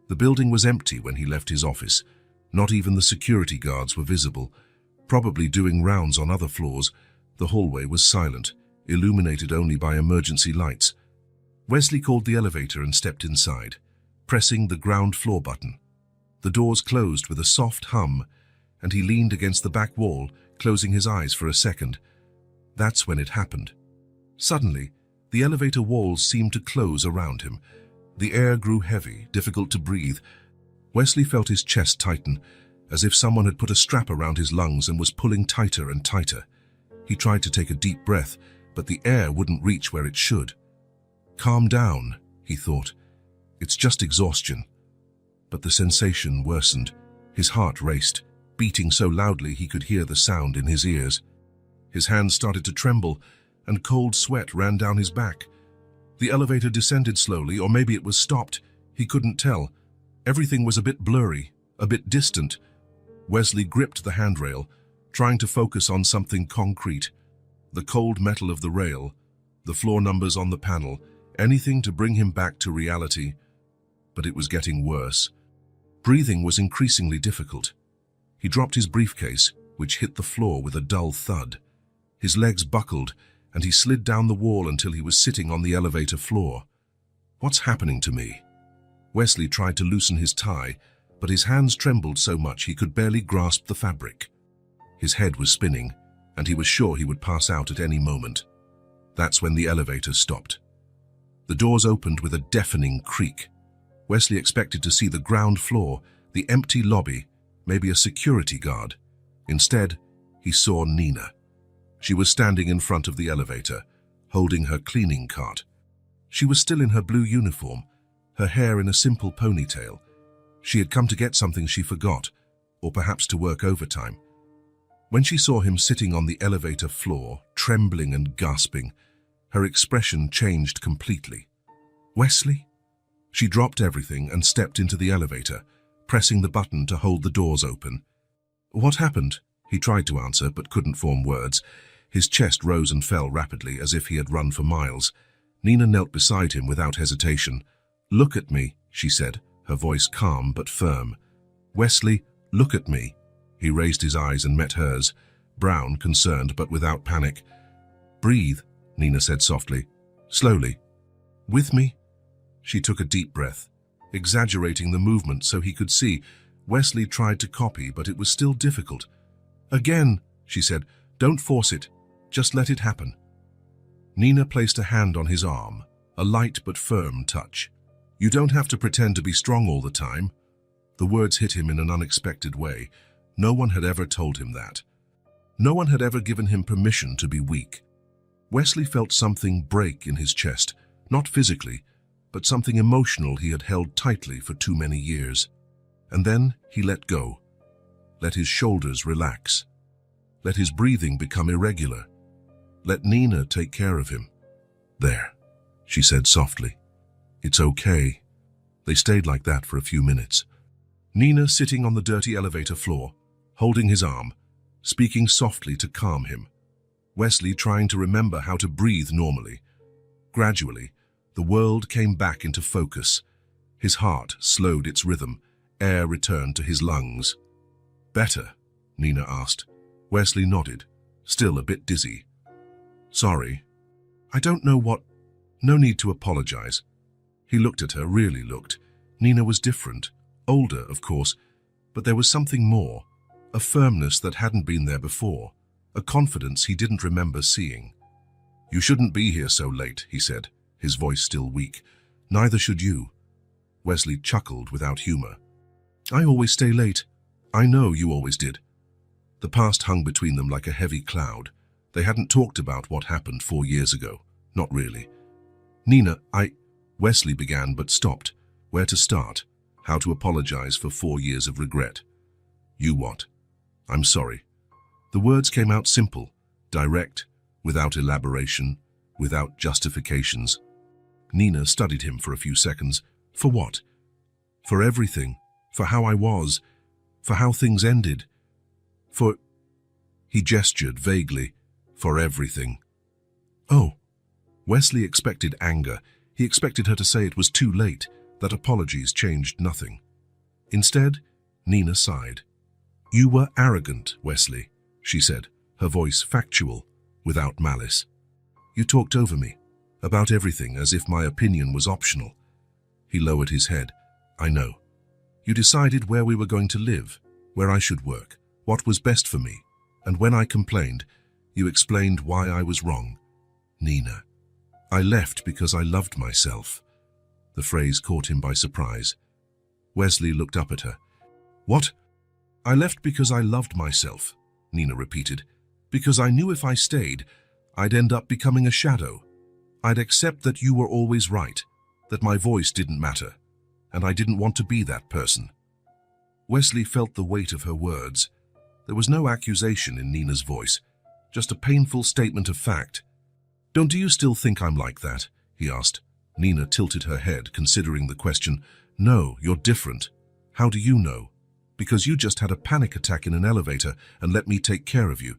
The building was empty when he left his office. Not even the security guards were visible, probably doing rounds on other floors. The hallway was silent, illuminated only by emergency lights. Wesley called the elevator and stepped inside, pressing the ground floor button. The doors closed with a soft hum, and he leaned against the back wall, closing his eyes for a second. That's when it happened. Suddenly, the elevator walls seemed to close around him. The air grew heavy, difficult to breathe. Wesley felt his chest tighten, as if someone had put a strap around his lungs and was pulling tighter and tighter. He tried to take a deep breath, but the air wouldn't reach where it should. "Calm down," he thought. "It's just exhaustion." But the sensation worsened. His heart raced, beating so loudly he could hear the sound in his ears. His hands started to tremble, and cold sweat ran down his back. The elevator descended slowly, or maybe it was stopped. He couldn't tell. Everything was a bit blurry, a bit distant. Wesley gripped the handrail, trying to focus on something concrete. The cold metal of the rail, the floor numbers on the panel, anything to bring him back to reality. But it was getting worse. Breathing was increasingly difficult. He dropped his briefcase, which hit the floor with a dull thud. His legs buckled, and he slid down the wall until he was sitting on the elevator floor. "What's happening to me?" Wesley tried to loosen his tie, but his hands trembled so much he could barely grasp the fabric. His head was spinning, and he was sure he would pass out at any moment. That's when the elevator stopped. The doors opened with a deafening creak. Wesley expected to see the ground floor, the empty lobby, maybe a security guard. Instead, he saw Nina. She was standing in front of the elevator, holding her cleaning cart. She was still in her blue uniform, her hair in a simple ponytail. She had come to get something she forgot, or perhaps to work overtime. When she saw him sitting on the elevator floor, trembling and gasping, her expression changed completely. "Wesley?" She dropped everything and stepped into the elevator, pressing the button to hold the doors open. "What happened?" He tried to answer, but couldn't form words. His chest rose and fell rapidly, as if he had run for miles. Nina knelt beside him without hesitation. "Look at me," she said, her voice calm but firm. "Wesley, look at me." He raised his eyes and met hers, brown, concerned, but without panic. "Breathe," Nina said softly. "Slowly." "With me?" She took a deep breath, exaggerating the movement so he could see. Wesley tried to copy, but it was still difficult. "Again," she said, "don't force it. Just let it happen. Nina placed a hand on his arm, a light but firm touch. You don't have to pretend to be strong all the time. The words hit him in an unexpected way. No one had ever told him that. No one had ever given him permission to be weak. Wesley felt something break in his chest, not physically, but something emotional he had held tightly for too many years. And then he let go. Let his shoulders relax. Let his breathing become irregular. Let Nina take care of him. There, she said softly. It's okay. They stayed like that for a few minutes. Nina sitting on the dirty elevator floor, holding his arm, speaking softly to calm him. Wesley trying to remember how to breathe normally. Gradually, the world came back into focus. His heart slowed its rhythm. Air returned to his lungs. Better? Nina asked. Wesley nodded, still a bit dizzy. Sorry. I don't know what... No need to apologize. He looked at her, really looked. Nina was different. Older, of course, but there was something more. A firmness that hadn't been there before. A confidence he didn't remember seeing. You shouldn't be here so late, he said, his voice still weak. Neither should you. Wesley chuckled without humor. I always stay late. I know you always did. The past hung between them like a heavy cloud. They hadn't talked about what happened 4 years ago. Not really. Nina, Wesley began but stopped. Where to start? How to apologize for 4 years of regret? You what? I'm sorry. The words came out simple, direct, without elaboration, without justifications. Nina studied him for a few seconds. For what? For everything. For how I was. For how things ended. For... He gestured vaguely. For everything. Oh. Wesley expected anger. He expected her to say it was too late, that apologies changed nothing. Instead, Nina sighed. You were arrogant, Wesley, she said, her voice factual, without malice. You talked over me, about everything as if my opinion was optional. He lowered his head. I know. You decided where we were going to live, where I should work, what was best for me, and when I complained, you explained why I was wrong. Nina. I left because I loved myself. The phrase caught him by surprise. Wesley looked up at her. What? I left because I loved myself, Nina repeated. Because I knew if I stayed, I'd end up becoming a shadow. I'd accept that you were always right, that my voice didn't matter, and I didn't want to be that person. Wesley felt the weight of her words. There was no accusation in Nina's voice, just a painful statement of fact. Do you still think I'm like that? He asked. Nina tilted her head, considering the question. No, you're different. How do you know? Because you just had a panic attack in an elevator and let me take care of you.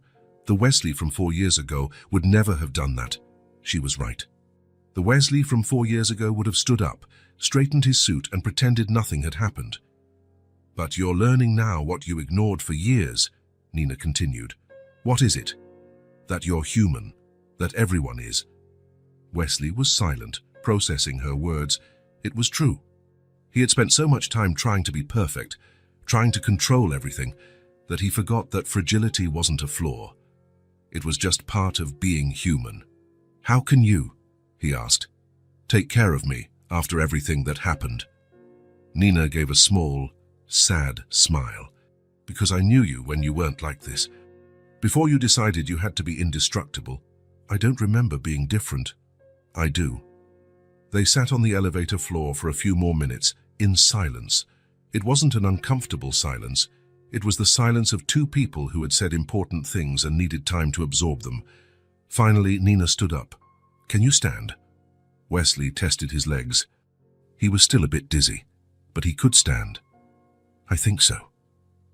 The Wesley from 4 years ago would never have done that. She was right. The Wesley from 4 years ago would have stood up, straightened his suit and pretended nothing had happened. But you're learning now what you ignored for years, Nina continued. What is it? That you're human, that everyone is. Wesley was silent, processing her words. It was true. He had spent so much time trying to be perfect, trying to control everything, that he forgot that fragility wasn't a flaw. It was just part of being human. How can you, he asked, take care of me after everything that happened? Nina gave a small, sad smile. Because I knew you when you weren't like this. Before you decided you had to be indestructible, I don't remember being different. I do. They sat on the elevator floor for a few more minutes, in silence. It wasn't an uncomfortable silence. It was the silence of two people who had said important things and needed time to absorb them. Finally, Nina stood up. Can you stand? Wesley tested his legs. He was still a bit dizzy, but he could stand. I think so.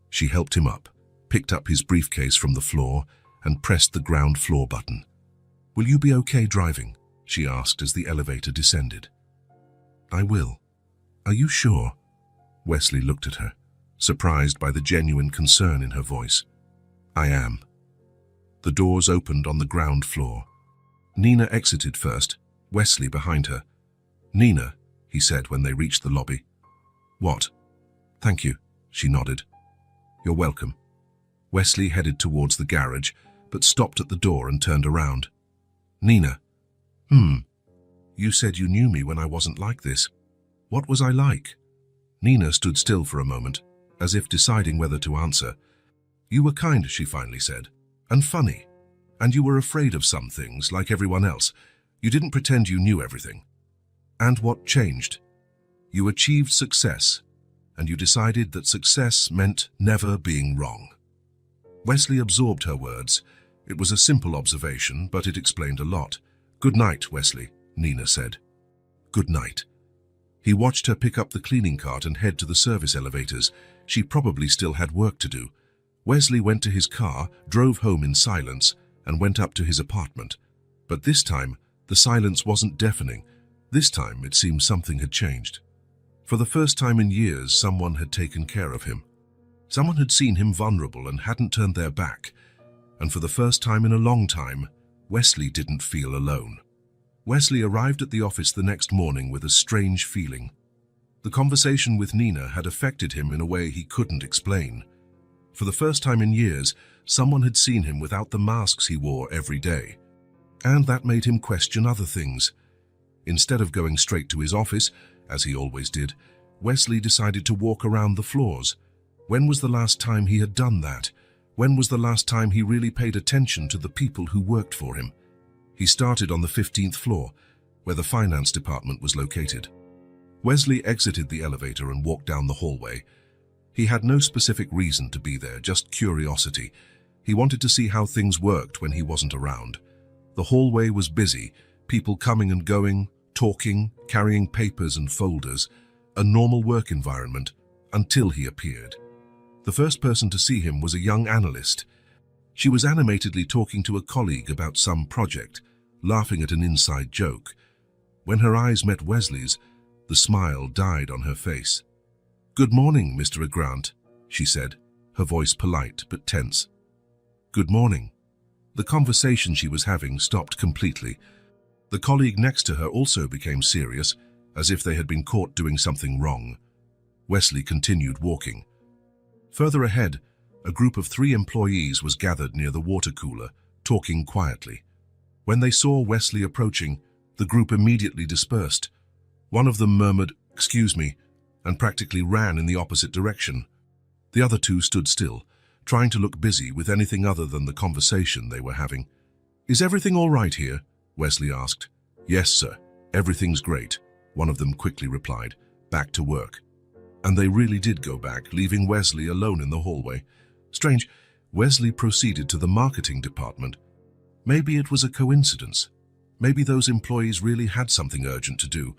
She helped him up, picked up his briefcase from the floor, and pressed the ground floor button. Will you be okay driving? She asked as the elevator descended. I will. Are you sure? Wesley looked at her, surprised by the genuine concern in her voice. I am. The doors opened on the ground floor. Nina exited first, Wesley behind her. Nina, he said when they reached the lobby. What? Thank you, she nodded. You're welcome. Wesley headed towards the garage, but stopped at the door and turned around. Nina. You said you knew me when I wasn't like this. What was I like? Nina stood still for a moment, as if deciding whether to answer. You were kind, she finally said, and funny. And you were afraid of some things, like everyone else. You didn't pretend you knew everything. And what changed? You achieved success, and you decided that success meant never being wrong. Wesley absorbed her words. It was a simple observation, but it explained a lot. Good night, Wesley, Nina said. Good night. He watched her pick up the cleaning cart and head to the service elevators. She probably still had work to do. Wesley went to his car, drove home in silence, and went up to his apartment. But this time, the silence wasn't deafening. This time, it seemed something had changed. For the first time in years, someone had taken care of him. Someone had seen him vulnerable and hadn't turned their back. And for the first time in a long time, Wesley didn't feel alone. Wesley arrived at the office the next morning with a strange feeling. The conversation with Nina had affected him in a way he couldn't explain. For the first time in years, someone had seen him without the masks he wore every day. And that made him question other things. Instead of going straight to his office, as he always did, Wesley decided to walk around the floors. When was the last time he had done that? When was the last time he really paid attention to the people who worked for him? He started on the 15th floor, where the finance department was located. Wesley exited the elevator and walked down the hallway. He had no specific reason to be there, just curiosity. He wanted to see how things worked when he wasn't around. The hallway was busy, people coming and going, talking, carrying papers and folders, a normal work environment, until he appeared. The first person to see him was a young analyst. She was animatedly talking to a colleague about some project, laughing at an inside joke. When her eyes met Wesley's, the smile died on her face. "Good morning, Mr. Grant," she said, her voice polite but tense. "Good morning." The conversation she was having stopped completely. The colleague next to her also became serious, as if they had been caught doing something wrong. Wesley continued walking. Further ahead, a group of 3 employees was gathered near the water cooler, talking quietly. When they saw Wesley approaching, the group immediately dispersed. One of them murmured, "Excuse me," and practically ran in the opposite direction. The other 2 stood still, trying to look busy with anything other than the conversation they were having. "Is everything all right here?" Wesley asked. "Yes, sir. Everything's great," one of them quickly replied. "Back to work." And they really did go back, leaving Wesley alone in the hallway. Strange, Wesley proceeded to the marketing department. Maybe it was a coincidence. Maybe those employees really had something urgent to do.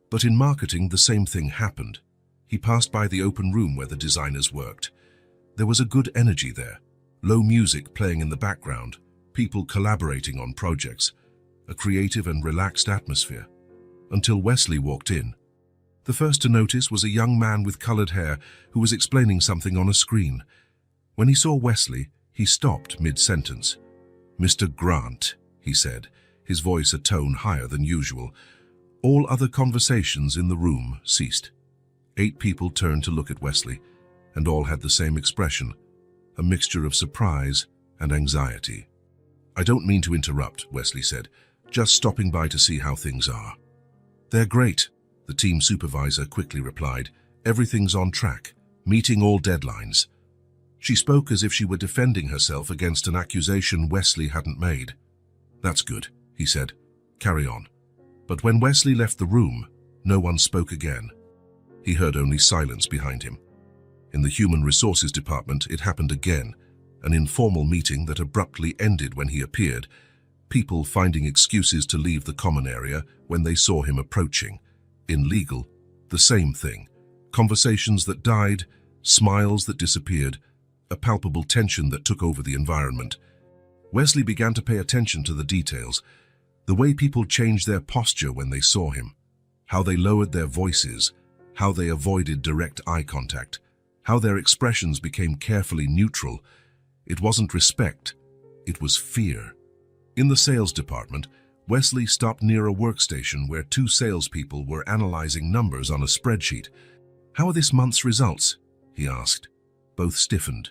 But in marketing, the same thing happened. He passed by the open room where the designers worked. There was a good energy there. Low music playing in the background, people collaborating on projects, a creative and relaxed atmosphere. Until Wesley walked in. The first to notice was a young man with colored hair who was explaining something on a screen. When he saw Wesley, he stopped mid-sentence. "Mr. Grant," he said, his voice a tone higher than usual. All other conversations in the room ceased. 8 people turned to look at Wesley, and all had the same expression, a mixture of surprise and anxiety. "I don't mean to interrupt," Wesley said, "just stopping by to see how things are." "They're great," the team supervisor quickly replied. "Everything's on track, meeting all deadlines." She spoke as if she were defending herself against an accusation Wesley hadn't made. "That's good," he said. "Carry on." But when Wesley left the room, no one spoke again. He heard only silence behind him. In the Human Resources Department, it happened again, an informal meeting that abruptly ended when he appeared, people finding excuses to leave the common area when they saw him approaching. In legal, the same thing. Conversations that died, smiles that disappeared, a palpable tension that took over the environment. Wesley began to pay attention to the details, the way people changed their posture when they saw him, how they lowered their voices, how they avoided direct eye contact, how their expressions became carefully neutral. It wasn't respect, it was fear. In the sales department, Wesley stopped near a workstation where 2 salespeople were analyzing numbers on a spreadsheet. "How are this month's results?" he asked. Both stiffened.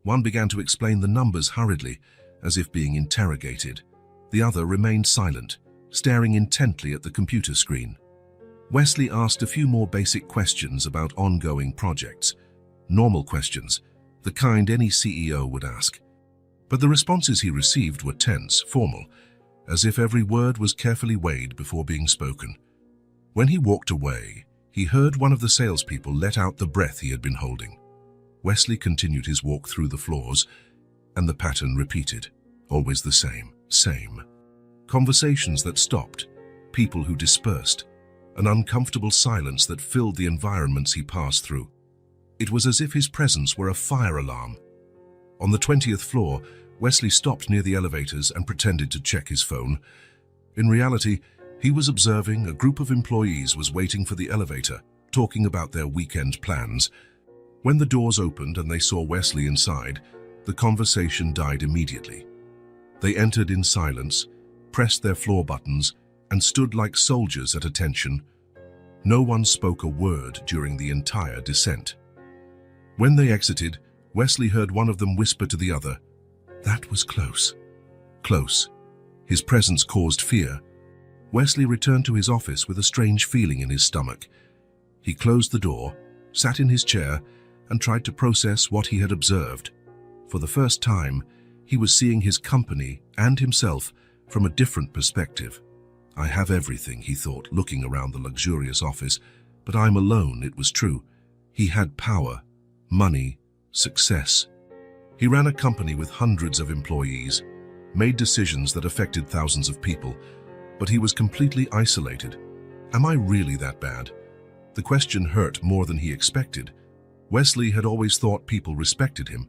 One began to explain the numbers hurriedly, as if being interrogated. The other remained silent, staring intently at the computer screen. Wesley asked a few more basic questions about ongoing projects. Normal questions, the kind any CEO would ask. But the responses he received were tense, formal, as if every word was carefully weighed before being spoken. When he walked away, he heard one of the salespeople let out the breath he had been holding. Wesley continued his walk through the floors, and the pattern repeated. Always the same. Conversations that stopped, people who dispersed, an uncomfortable silence that filled the environments he passed through. It was as if his presence were a fire alarm. On the 20th floor, Wesley stopped near the elevators and pretended to check his phone. In reality, he was observing a group of employees was waiting for the elevator, talking about their weekend plans. When the doors opened and they saw Wesley inside, the conversation died immediately. They entered in silence, pressed their floor buttons, and stood like soldiers at attention. No one spoke a word during the entire descent. When they exited, Wesley heard one of them whisper to the other, "That was close." Close. His presence caused fear. Wesley returned to his office with a strange feeling in his stomach. He closed the door, sat in his chair, and tried to process what he had observed. For the first time, he was seeing his company and himself from a different perspective. "I have everything," he thought, looking around the luxurious office, "but I'm alone." It was true. He had power, money, success. He ran a company with hundreds of employees, made decisions that affected thousands of people, but he was completely isolated. Am I really that bad? The question hurt more than he expected. Wesley had always thought people respected him.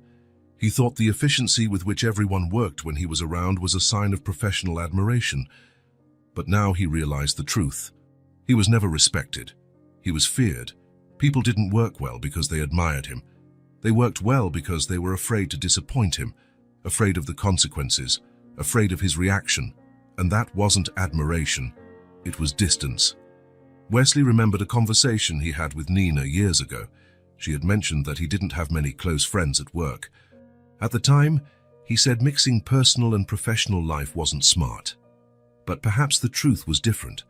He thought the efficiency with which everyone worked when he was around was a sign of professional admiration. But now he realized the truth. He was never respected. He was feared. People didn't work well because they admired him. They worked well because they were afraid to disappoint him, afraid of the consequences, afraid of his reaction. And that wasn't admiration, it was distance. Wesley remembered a conversation he had with Nina years ago. She had mentioned that he didn't have many close friends at work. At the time, he said mixing personal and professional life wasn't smart. But perhaps the truth was different.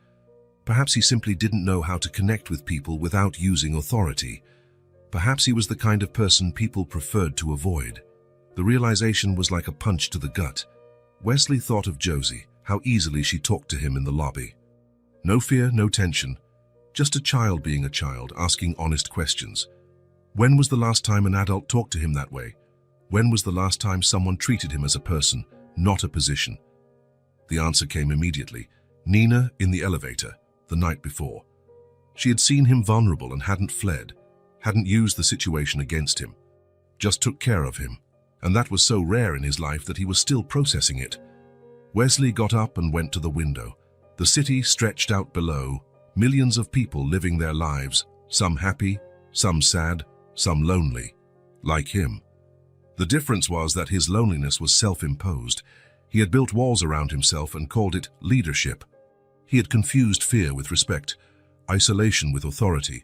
Perhaps he simply didn't know how to connect with people without using authority. Perhaps he was the kind of person people preferred to avoid. The realization was like a punch to the gut. Wesley thought of Josie, how easily she talked to him in the lobby. No fear, no tension. Just a child being a child, asking honest questions. When was the last time an adult talked to him that way? When was the last time someone treated him as a person, not a position? The answer came immediately. Nina in the elevator, the night before. She had seen him vulnerable and hadn't fled, hadn't used the situation against him, just took care of him. And that was so rare in his life that he was still processing it. Wesley got up and went to the window. The city stretched out below, millions of people living their lives, some happy, some sad, some lonely, like him. The difference was that his loneliness was self-imposed. He had built walls around himself and called it leadership. He had confused fear with respect, isolation with authority.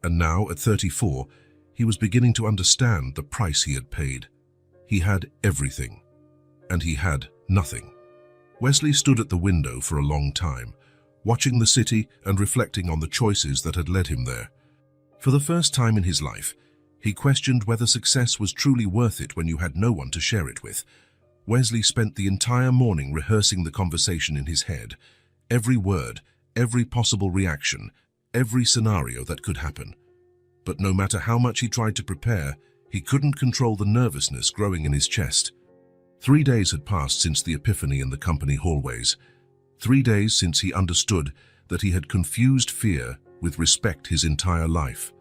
And now, at 34, he was beginning to understand the price he had paid. He had everything, and he had nothing. Wesley stood at the window for a long time, watching the city and reflecting on the choices that had led him there. For the first time in his life, he questioned whether success was truly worth it when you had no one to share it with. Wesley spent the entire morning rehearsing the conversation in his head, every word, every possible reaction, every scenario that could happen. But no matter how much he tried to prepare, he couldn't control the nervousness growing in his chest. 3 days had passed since the epiphany in the company hallways. 3 days since he understood that he had confused fear with respect his entire life.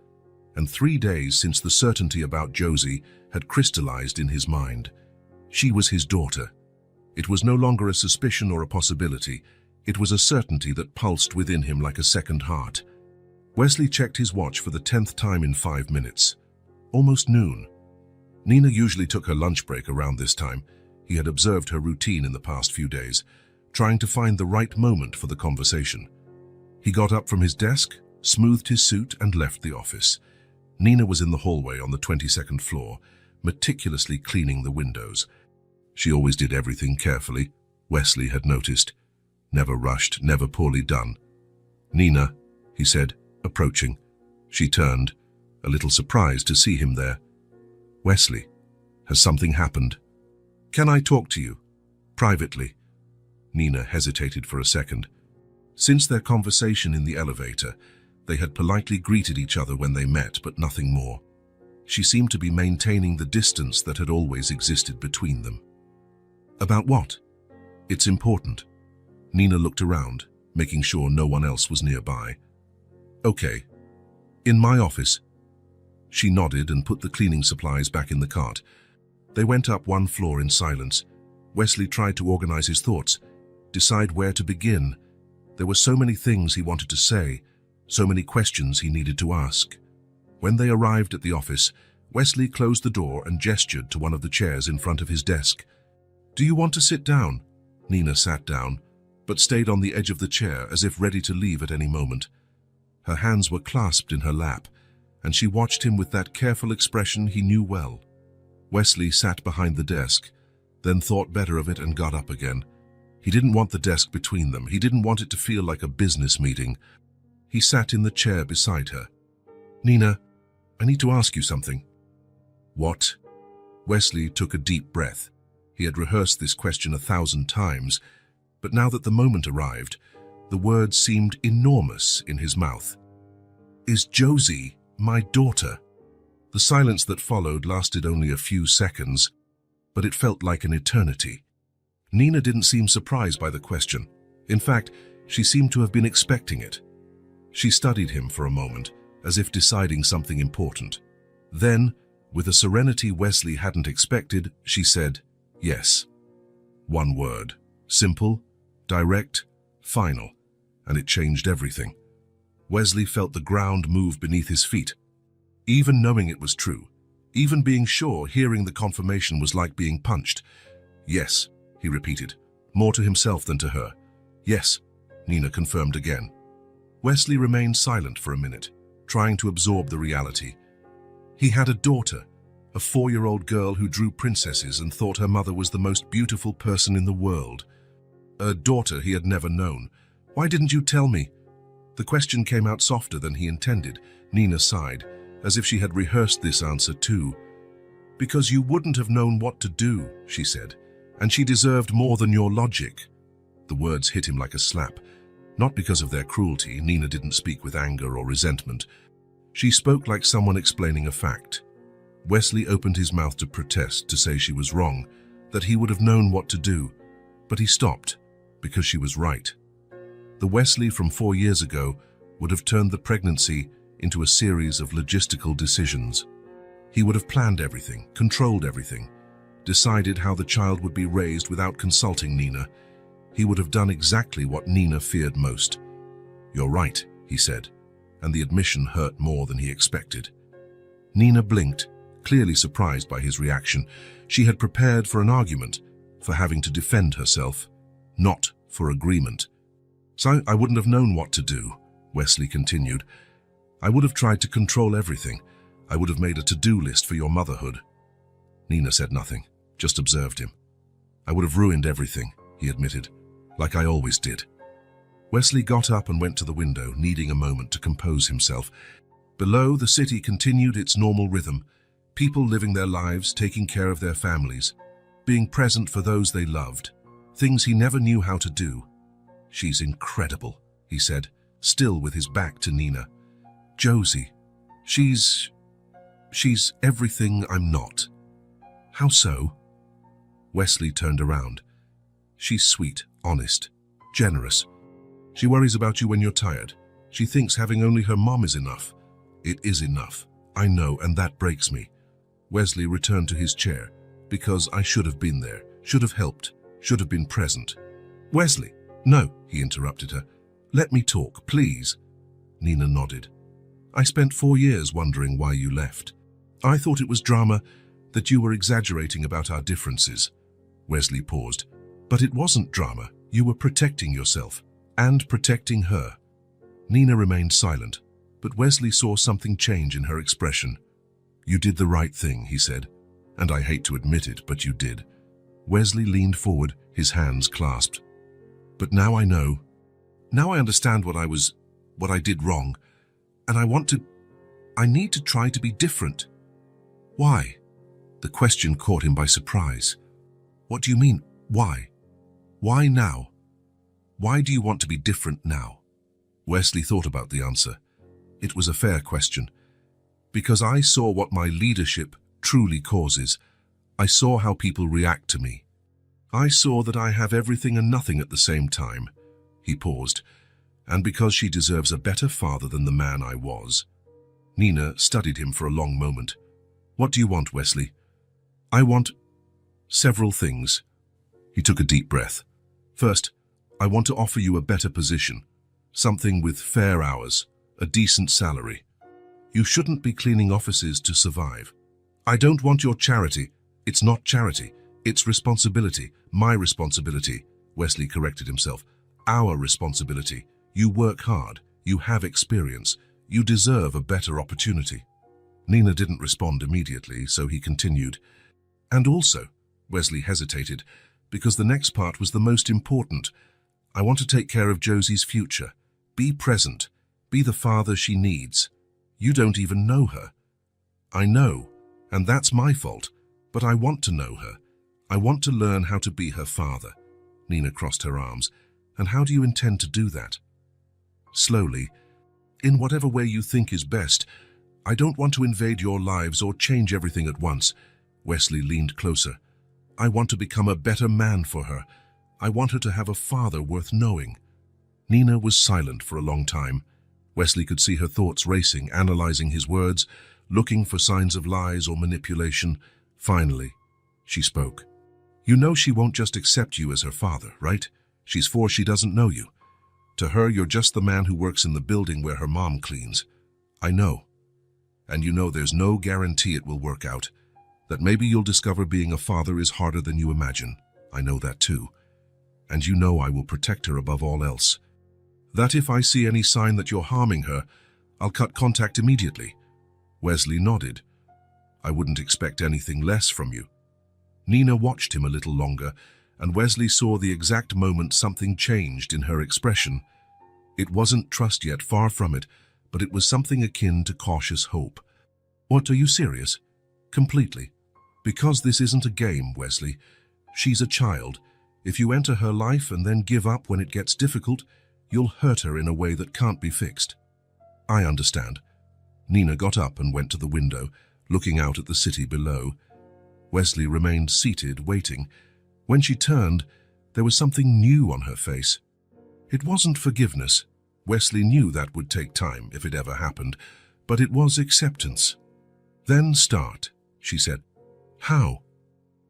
And 3 days since the certainty about Josie had crystallized in his mind. She was his daughter. It was no longer a suspicion or a possibility. It was a certainty that pulsed within him like a second heart. Wesley checked his watch for the 10th time in 5 minutes. Almost noon. Nina usually took her lunch break around this time. He had observed her routine in the past few days, trying to find the right moment for the conversation. He got up from his desk, smoothed his suit, and left the office. Nina was in the hallway on the 22nd floor, meticulously cleaning the windows. She always did everything carefully, Wesley had noticed. Never rushed, never poorly done. "Nina," he said, approaching. She turned, a little surprised to see him there. "Wesley, has something happened? Can I talk to you? Privately?" Nina hesitated for a second. Since their conversation in the elevator, they had politely greeted each other when they met, but nothing more. She seemed to be maintaining the distance that had always existed between them. "About what?" "It's important." Nina looked around, making sure no one else was nearby. "Okay. In my office." She nodded and put the cleaning supplies back in the cart. They went up one floor in silence. Wesley tried to organize his thoughts, decide where to begin. There were so many things he wanted to say, so many questions he needed to ask. When they arrived at the office, Wesley closed the door and gestured to one of the chairs in front of his desk. "Do you want to sit down?" Nina sat down, but stayed on the edge of the chair as if ready to leave at any moment. Her hands were clasped in her lap, and she watched him with that careful expression he knew well. Wesley sat behind the desk, then thought better of it and got up again. He didn't want the desk between them. He didn't want it to feel like a business meeting. He sat in the chair beside her. "Nina, I need to ask you something." "What?" Wesley took a deep breath. He had rehearsed this question 1,000 times, but now that the moment arrived, the words seemed enormous in his mouth. "Is Josie my daughter?" The silence that followed lasted only a few seconds, but it felt like an eternity. Nina didn't seem surprised by the question. In fact, she seemed to have been expecting it. She studied him for a moment, as if deciding something important. Then, with a serenity Wesley hadn't expected, she said, "Yes." One word. Simple, direct, final, and it changed everything. Wesley felt the ground move beneath his feet. Even knowing it was true, even being sure hearing the confirmation was like being punched. "Yes," he repeated, more to himself than to her. "Yes," Nina confirmed again. Wesley remained silent for a minute, trying to absorb the reality. He had a daughter, a 4-year-old girl who drew princesses and thought her mother was the most beautiful person in the world. A daughter he had never known. "Why didn't you tell me?" The question came out softer than he intended. Nina sighed, as if she had rehearsed this answer too. "Because you wouldn't have known what to do," she said, "and she deserved more than your logic." The words hit him like a slap. Not because of their cruelty, Nina didn't speak with anger or resentment. She spoke like someone explaining a fact. Wesley opened his mouth to protest, to say she was wrong, that he would have known what to do, but he stopped, because she was right. The Wesley from 4 years ago would have turned the pregnancy into a series of logistical decisions. He would have planned everything, controlled everything, decided how the child would be raised without consulting Nina. He would have done exactly what Nina feared most. "You're right," he said, and the admission hurt more than he expected. Nina blinked, clearly surprised by his reaction. She had prepared for an argument, for having to defend herself, not for agreement. "So I wouldn't have known what to do," Wesley continued. "I would have tried to control everything. I would have made a to-do list for your motherhood." Nina said nothing, just observed him. "I would have ruined everything," he admitted, "like I always did." Wesley got up and went to the window, needing a moment to compose himself. Below, the city continued its normal rhythm, people living their lives, taking care of their families, being present for those they loved, things he never knew how to do. "She's incredible," he said, still with his back to Nina. "Josie, she's everything I'm not." "How so?" Wesley turned around. "She's sweet, honest, generous. She worries about you when you're tired. She thinks having only her mom is enough. It is enough, I know, and that breaks me." Wesley returned to his chair. "Because I should have been there, should have helped, should have been present." "Wesley!" "No," he interrupted her. "Let me talk, please." Nina nodded. "I spent 4 years wondering why you left. I thought it was drama, that you were exaggerating about our differences." Wesley paused. "But it wasn't drama. You were protecting yourself, and protecting her." Nina remained silent, but Wesley saw something change in her expression. "You did the right thing," he said, "and I hate to admit it, but you did." Wesley leaned forward, his hands clasped. But now I know. Now I understand what I did wrong. And I need to try to be different. Why? The question caught him by surprise. What do you mean, why? Why now? Why do you want to be different now? Wesley thought about the answer. It was a fair question. Because I saw what my leadership truly causes. I saw how people react to me. I saw that I have everything and nothing at the same time. He paused. And because she deserves a better father than the man I was. Nina studied him for a long moment. What do you want, Wesley? I want several things. He took a deep breath. First, I want to offer you a better position. Something with fair hours, a decent salary. You shouldn't be cleaning offices to survive. I don't want your charity. It's not charity. It's responsibility. My responsibility. Wesley corrected himself. Our responsibility. You work hard. You have experience. You deserve a better opportunity. Nina didn't respond immediately, so he continued. And also, Wesley hesitated, because the next part was the most important. I want to take care of Josie's future. Be present. Be the father she needs. You don't even know her. I know, and that's my fault, but I want to know her. I want to learn how to be her father. Nina crossed her arms. And how do you intend to do that? Slowly, in whatever way you think is best. I don't want to invade your lives or change everything at once. Wesley leaned closer. I want to become a better man for her. I want her to have a father worth knowing. Nina was silent for a long time. Wesley could see her thoughts racing, analyzing his words, looking for signs of lies or manipulation. Finally, she spoke. You know she won't just accept you as her father, right? She's 4, she doesn't know you. To her, you're just the man who works in the building where her mom cleans. I know. And you know there's no guarantee it will work out. That maybe you'll discover being a father is harder than you imagine. I know that too. And you know I will protect her above all else. That if I see any sign that you're harming her, I'll cut contact immediately. Wesley nodded. I wouldn't expect anything less from you. Nina watched him a little longer, and Wesley saw the exact moment something changed in her expression. It wasn't trust yet, far from it, but it was something akin to cautious hope. What, are you serious? Completely. Because this isn't a game, Wesley. She's a child. If you enter her life and then give up when it gets difficult, you'll hurt her in a way that can't be fixed. I understand. Nina got up and went to the window, looking out at the city below. Wesley remained seated, waiting. When she turned, there was something new on her face. It wasn't forgiveness. Wesley knew that would take time, if it ever happened, but it was acceptance. Then start, she said. How?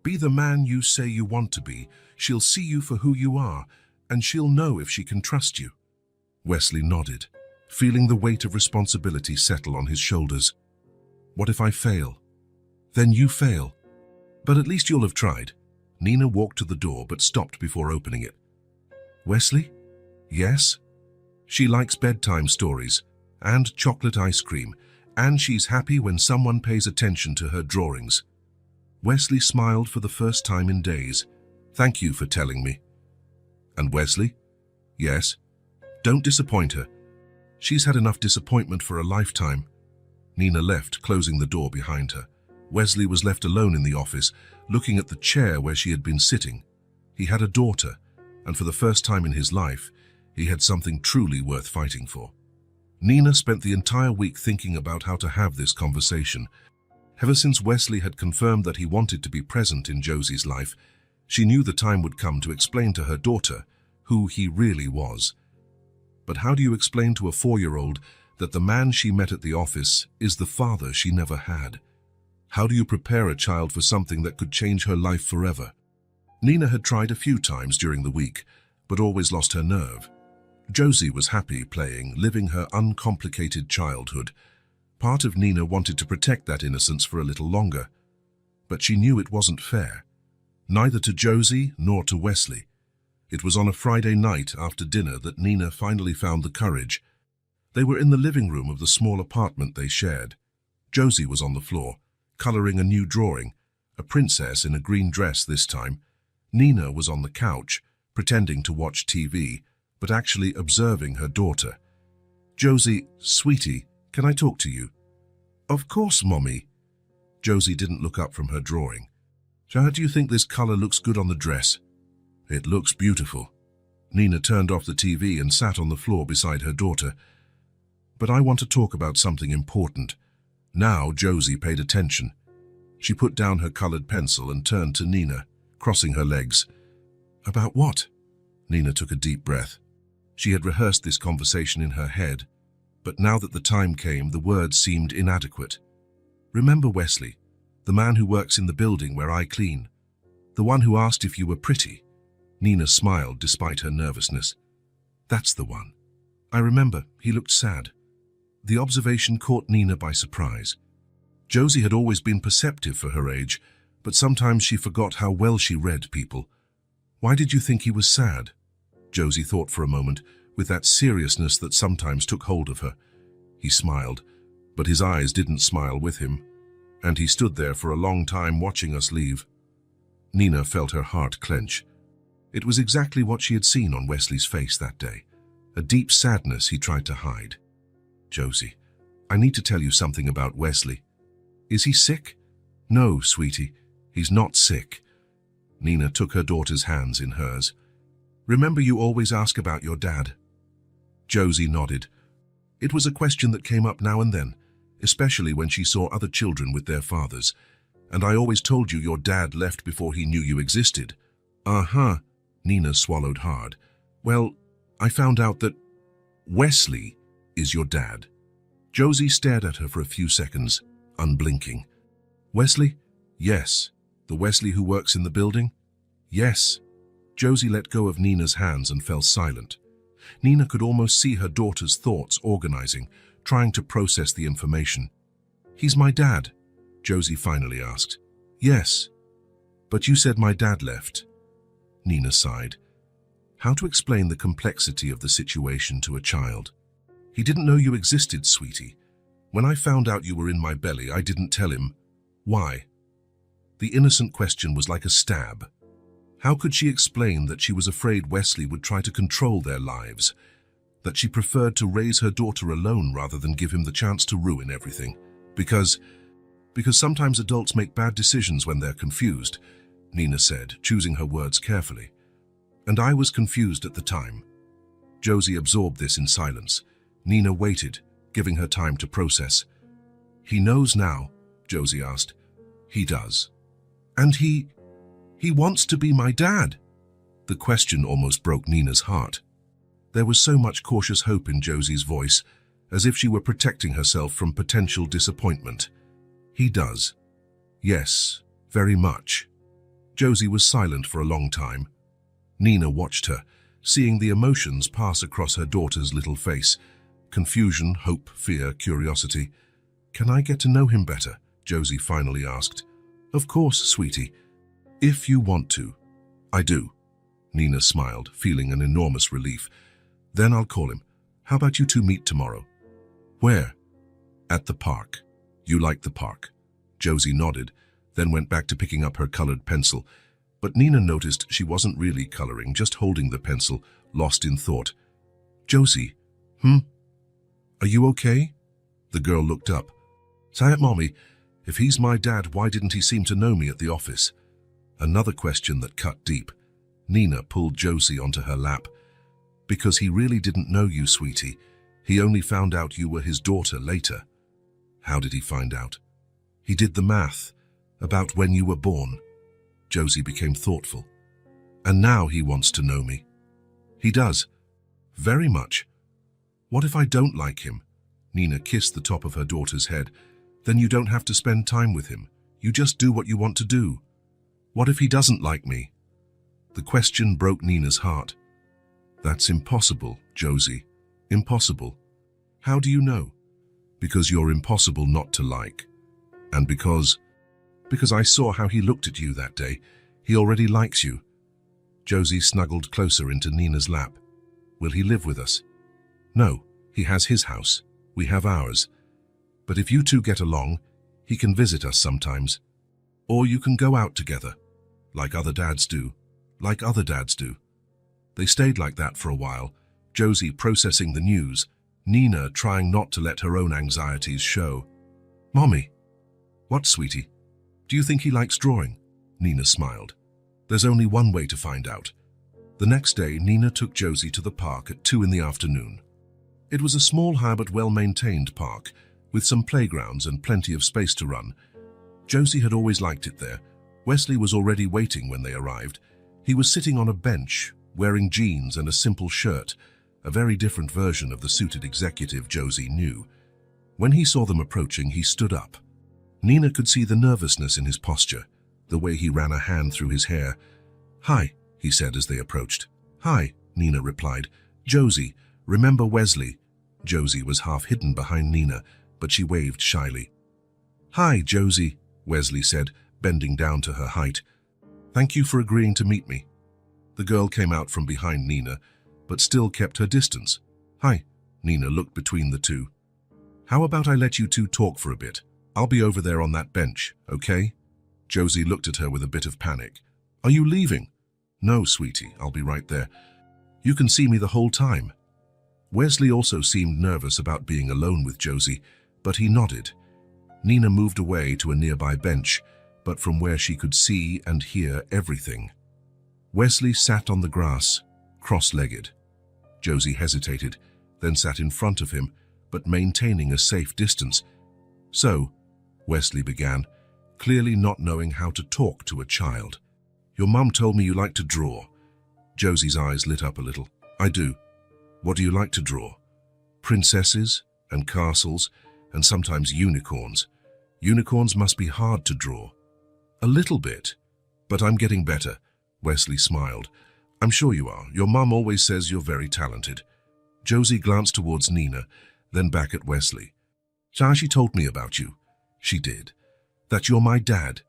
Be the man you say you want to be. She'll see you for who you are, and she'll know if she can trust you. Wesley nodded, feeling the weight of responsibility settle on his shoulders. What if I fail? Then you fail. But at least you'll have tried. Nina walked to the door but stopped before opening it. Wesley? Yes? She likes bedtime stories and chocolate ice cream, and she's happy when someone pays attention to her drawings. Wesley smiled for the first time in days. Thank you for telling me. And Wesley? Yes? Don't disappoint her. She's had enough disappointment for a lifetime. Nina left, closing the door behind her. Wesley was left alone in the office, looking at the chair where she had been sitting. He had a daughter, and for the first time in his life, he had something truly worth fighting for. Nina spent the entire week thinking about how to have this conversation. Ever since Wesley had confirmed that he wanted to be present in Josie's life, she knew the time would come to explain to her daughter who he really was. But how do you explain to a 4-year-old that the man she met at the office is the father she never had? How do you prepare a child for something that could change her life forever? Nina had tried a few times during the week, but always lost her nerve. Josie was happy playing, living her uncomplicated childhood. Part of Nina wanted to protect that innocence for a little longer, but she knew it wasn't fair. Neither to Josie nor to Wesley. It was on a Friday night after dinner that Nina finally found the courage. They were in the living room of the small apartment they shared. Josie was on the floor, coloring a new drawing, a princess in a green dress this time. Nina was on the couch, pretending to watch TV, but actually observing her daughter. "Josie, sweetie, can I talk to you?" "Of course, Mommy." Josie didn't look up from her drawing. "So how do you think this color looks good on the dress?" "It looks beautiful." Nina turned off the TV and sat on the floor beside her daughter. "But I want to talk about something important." Now Josie paid attention. She put down her colored pencil and turned to Nina, crossing her legs. "About what?" Nina took a deep breath. She had rehearsed this conversation in her head, but now that the time came, the words seemed inadequate. "Remember Wesley, the man who works in the building where I clean? The one who asked if you were pretty?" Nina smiled despite her nervousness. "That's the one. I remember, he looked sad." The observation caught Nina by surprise. Josie had always been perceptive for her age, but sometimes she forgot how well she read people. "Why did you think he was sad?" Josie thought for a moment, with that seriousness that sometimes took hold of her. He smiled, but his eyes didn't smile with him, and he stood there for a long time watching us leave. Nina felt her heart clench. It was exactly what she had seen on Wesley's face that day, a deep sadness he tried to hide. "Josie, I need to tell you something about Wesley." "Is he sick?" "No, sweetie, he's not sick." Nina took her daughter's hands in hers. "Remember you always ask about your dad?" Josie nodded. It was a question that came up now and then, especially when she saw other children with their fathers. "And I always told you your dad left before he knew you existed." "Uh-huh." Nina swallowed hard. "Well, I found out that Wesley is your dad." Josie stared at her for a few seconds, unblinking. "Wesley?" "Yes." "The Wesley who works in the building?" "Yes." Josie let go of Nina's hands and fell silent. Nina could almost see her daughter's thoughts organizing, trying to process the information. "He's my dad?" Josie finally asked. "Yes." "But you said my dad left." Nina sighed. How to explain the complexity of the situation to a child? "He didn't know you existed, sweetie. When I found out you were in my belly, I didn't tell him." "Why?" The innocent question was like a stab. How could she explain that she was afraid Wesley would try to control their lives, that she preferred to raise her daughter alone rather than give him the chance to ruin everything? Because sometimes adults make bad decisions when they're confused, Nina said, choosing her words carefully. "And I was confused at the time." Josie absorbed this in silence. Nina waited, giving her time to process. "He knows now?" Josie asked. "He does." "And he wants to be my dad?" The question almost broke Nina's heart. There was so much cautious hope in Josie's voice, as if she were protecting herself from potential disappointment. "He does. Yes, very much." Josie was silent for a long time. Nina watched her, seeing the emotions pass across her daughter's little face. Confusion, hope, fear, curiosity. "Can I get to know him better?" Josie finally asked. "Of course, sweetie. If you want to." "I do." Nina smiled, feeling an enormous relief. "Then I'll call him. How about you two meet tomorrow?" "Where?" "At the park." "You like the park?" Josie nodded, then went back to picking up her colored pencil. But Nina noticed she wasn't really coloring, just holding the pencil, lost in thought. "Josie, are you okay?" The girl looked up. "Say it, Mommy. If he's my dad, why didn't he seem to know me at the office?" Another question that cut deep. Nina pulled Josie onto her lap. "Because he really didn't know you, sweetie. He only found out you were his daughter later." "How did he find out?" "He did the math, about when you were born." Josie became thoughtful. "And now he wants to know me." "He does. Very much." "What if I don't like him?" Nina kissed the top of her daughter's head. "Then you don't have to spend time with him. You just do what you want to do." "What if he doesn't like me?" The question broke Nina's heart. "That's impossible, Josie. Impossible." "How do you know?" "Because you're impossible not to like. And because I saw how he looked at you that day. He already likes you." Josie snuggled closer into Nina's lap. "Will he live with us?" "No, he has his house. We have ours. But if you two get along, he can visit us sometimes. Or you can go out together, like other dads do." like other dads do. They stayed like that for a while, Josie processing the news, Nina trying not to let her own anxieties show. "Mommy." "What, sweetie? Do you think he likes drawing?" Nina smiled. "There's only one way to find out." The next day, Nina took Josie to the park at 2 in the afternoon. It was a small but well-maintained park, with some playgrounds and plenty of space to run. Josie had always liked it there. Wesley was already waiting when they arrived. He was sitting on a bench, wearing jeans and a simple shirt, a very different version of the suited executive Josie knew. When he saw them approaching, he stood up. Nina could see the nervousness in his posture, the way he ran a hand through his hair. "Hi," he said as they approached. "Hi," Nina replied. "Josie, remember Wesley?" Josie was half hidden behind Nina, but she waved shyly. "Hi, Josie," Wesley said, bending down to her height. "Thank you for agreeing to meet me." The girl came out from behind Nina, but still kept her distance. "Hi," Nina looked between the two. "How about I let you two talk for a bit? I'll be over there on that bench, okay?" Josie looked at her with a bit of panic. "Are you leaving?" "No, sweetie, I'll be right there. You can see me the whole time." Wesley also seemed nervous about being alone with Josie, but he nodded. Nina moved away to a nearby bench, but from where she could see and hear everything. Wesley sat on the grass, cross-legged. Josie hesitated, then sat in front of him, but maintaining a safe distance. "So," Wesley began, clearly not knowing how to talk to a child. "Your mum told me you like to draw." Josie's eyes lit up a little. "I do. What do you like to draw?" "Princesses and castles and sometimes unicorns. Unicorns must be hard to draw." "A little bit, but I'm getting better," Wesley smiled. "I'm sure you are. Your mum always says you're very talented." Josie glanced towards Nina, then back at Wesley. "She told me about you." "She did. That you're my dad."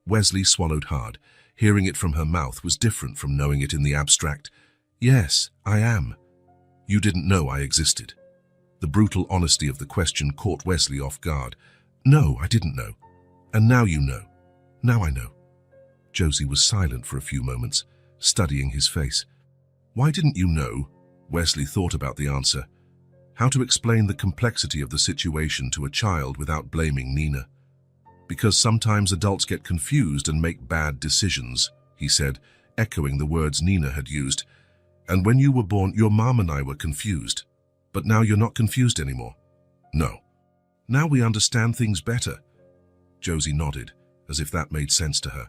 Wesley swallowed hard. Hearing it from her mouth was different from knowing it in the abstract. "Yes, I am." "You didn't know I existed?" The brutal honesty of the question caught Wesley off guard. "No, I didn't know. And now you know." "Now I know." Josie was silent for a few moments, studying his face. "Why didn't you know?" Wesley thought about the answer. How to explain the complexity of the situation to a child without blaming Nina. "Because sometimes adults get confused and make bad decisions," he said, echoing the words Nina had used. "And when you were born, your mom and I were confused. But now you're not confused anymore." "No. Now we understand things better." Josie nodded, as if that made sense to her.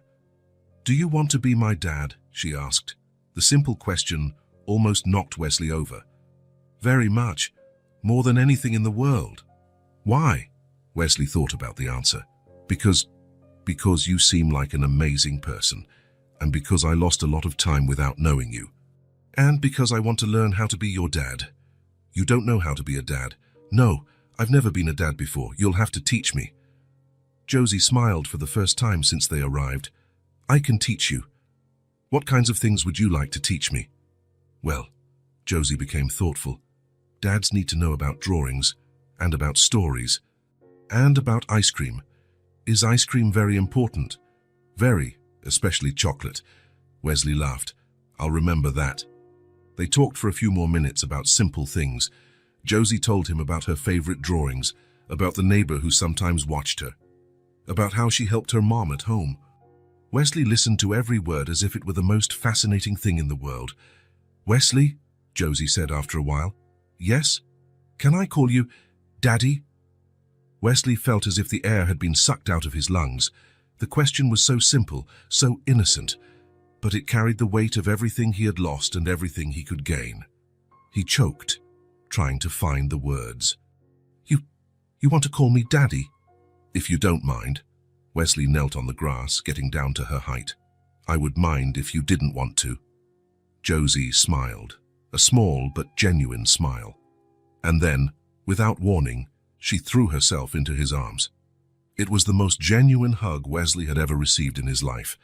"Do you want to be my dad?" she asked. The simple question almost knocked Wesley over. "Very much. More than anything in the world." "Why?" Wesley thought about the answer. Because you seem like an amazing person, and because I lost a lot of time without knowing you. And because I want to learn how to be your dad." "You don't know how to be a dad." "No, I've never been a dad before. You'll have to teach me." Josie smiled for the first time since they arrived. "I can teach you." "What kinds of things would you like to teach me?" "Well," Josie became thoughtful, "dads need to know about drawings, and about stories, and about ice cream. Is ice cream very important?" "Very, especially chocolate." Wesley laughed. "I'll remember that." They talked for a few more minutes about simple things. Josie told him about her favorite drawings, about the neighbor who sometimes watched her, about how she helped her mom at home. Wesley listened to every word as if it were the most fascinating thing in the world. "Wesley," Josie said after a while. "Yes? Can I call you Daddy?" Wesley felt as if the air had been sucked out of his lungs. The question was so simple, so innocent, but it carried the weight of everything he had lost and everything he could gain. He choked, trying to find the words. You want to call me Daddy?" "If you don't mind." Wesley knelt on the grass, getting down to her height. "I would mind if you didn't want to." Josie smiled, a small but genuine smile. And then, without warning, she threw herself into his arms. It was the most genuine hug Wesley had ever received in his life.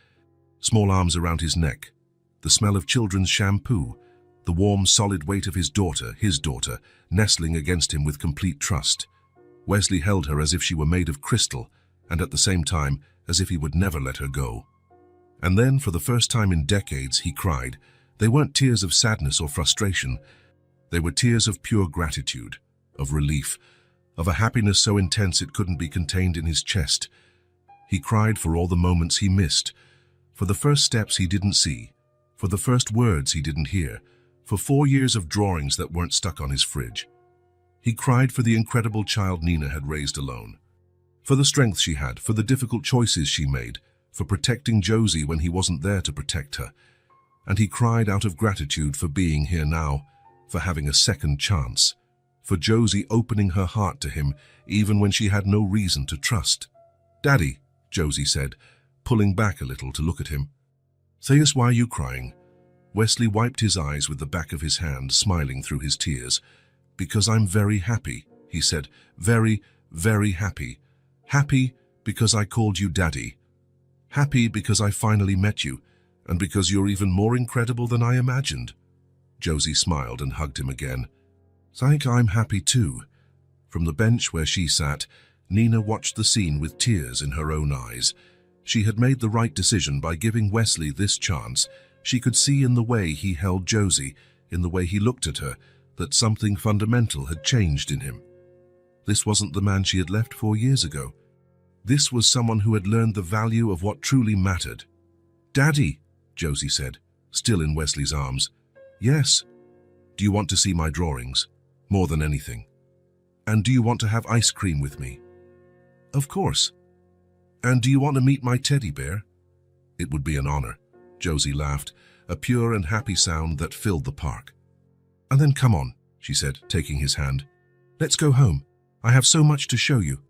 Small arms around his neck, the smell of children's shampoo, the warm, solid weight of his daughter, nestling against him with complete trust. Wesley held her as if she were made of crystal, and at the same time, as if he would never let her go. And then, for the first time in decades, he cried. They weren't tears of sadness or frustration. They were tears of pure gratitude, of relief, of a happiness so intense it couldn't be contained in his chest. He cried for all the moments he missed, for the first steps he didn't see, for the first words he didn't hear, for 4 years of drawings that weren't stuck on his fridge. He cried for the incredible child Nina had raised alone, for the strength she had, for the difficult choices she made, for protecting Josie when he wasn't there to protect her. And he cried out of gratitude for being here now, for having a second chance, for Josie opening her heart to him even when she had no reason to trust. "Daddy," Josie said, pulling back a little to look at him. "Say us, why are you crying?" Wesley wiped his eyes with the back of his hand, smiling through his tears. "Because I'm very happy," he said. "Very, very happy. Happy because I called you Daddy. Happy because I finally met you, and because you're even more incredible than I imagined." Josie smiled and hugged him again. "Think I'm happy too." From the bench where she sat, Nina watched the scene with tears in her own eyes. She had made the right decision by giving Wesley this chance. She could see in the way he held Josie, in the way he looked at her, that something fundamental had changed in him. This wasn't the man she had left 4 years ago. This was someone who had learned the value of what truly mattered. "Daddy," Josie said, still in Wesley's arms. "Yes." "Do you want to see my drawings? More than anything. And do you want to have ice cream with me?" "Of course." "And do you want to meet my teddy bear?" "It would be an honor." Josie laughed, a pure and happy sound that filled the park. "And then come on," she said, taking his hand. "Let's go home. I have so much to show you."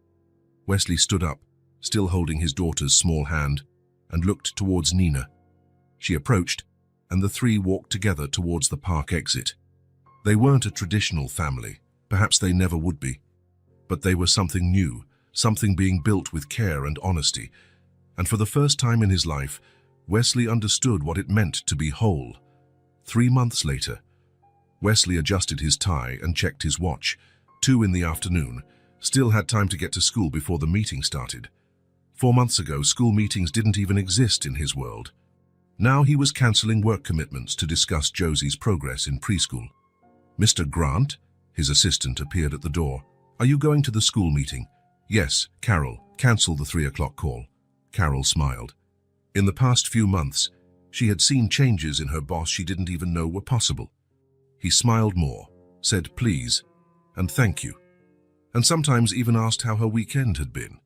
Wesley stood up, still holding his daughter's small hand, and looked towards Nina. She approached, and the three walked together towards the park exit. They weren't a traditional family, perhaps they never would be, but they were something new, something being built with care and honesty, and for the first time in his life, Wesley understood what it meant to be whole. 3 months later, Wesley adjusted his tie and checked his watch. 2 in the afternoon, still had time to get to school before the meeting started. 4 months ago, school meetings didn't even exist in his world. Now he was cancelling work commitments to discuss Josie's progress in preschool. "Mr. Grant," his assistant appeared at the door. "Are you going to the school meeting?" "Yes, Carol. Cancel the 3 o'clock call." Carol smiled. In the past few months, she had seen changes in her boss she didn't even know were possible. He smiled more, said please, and thank you, and sometimes even asked how her weekend had been.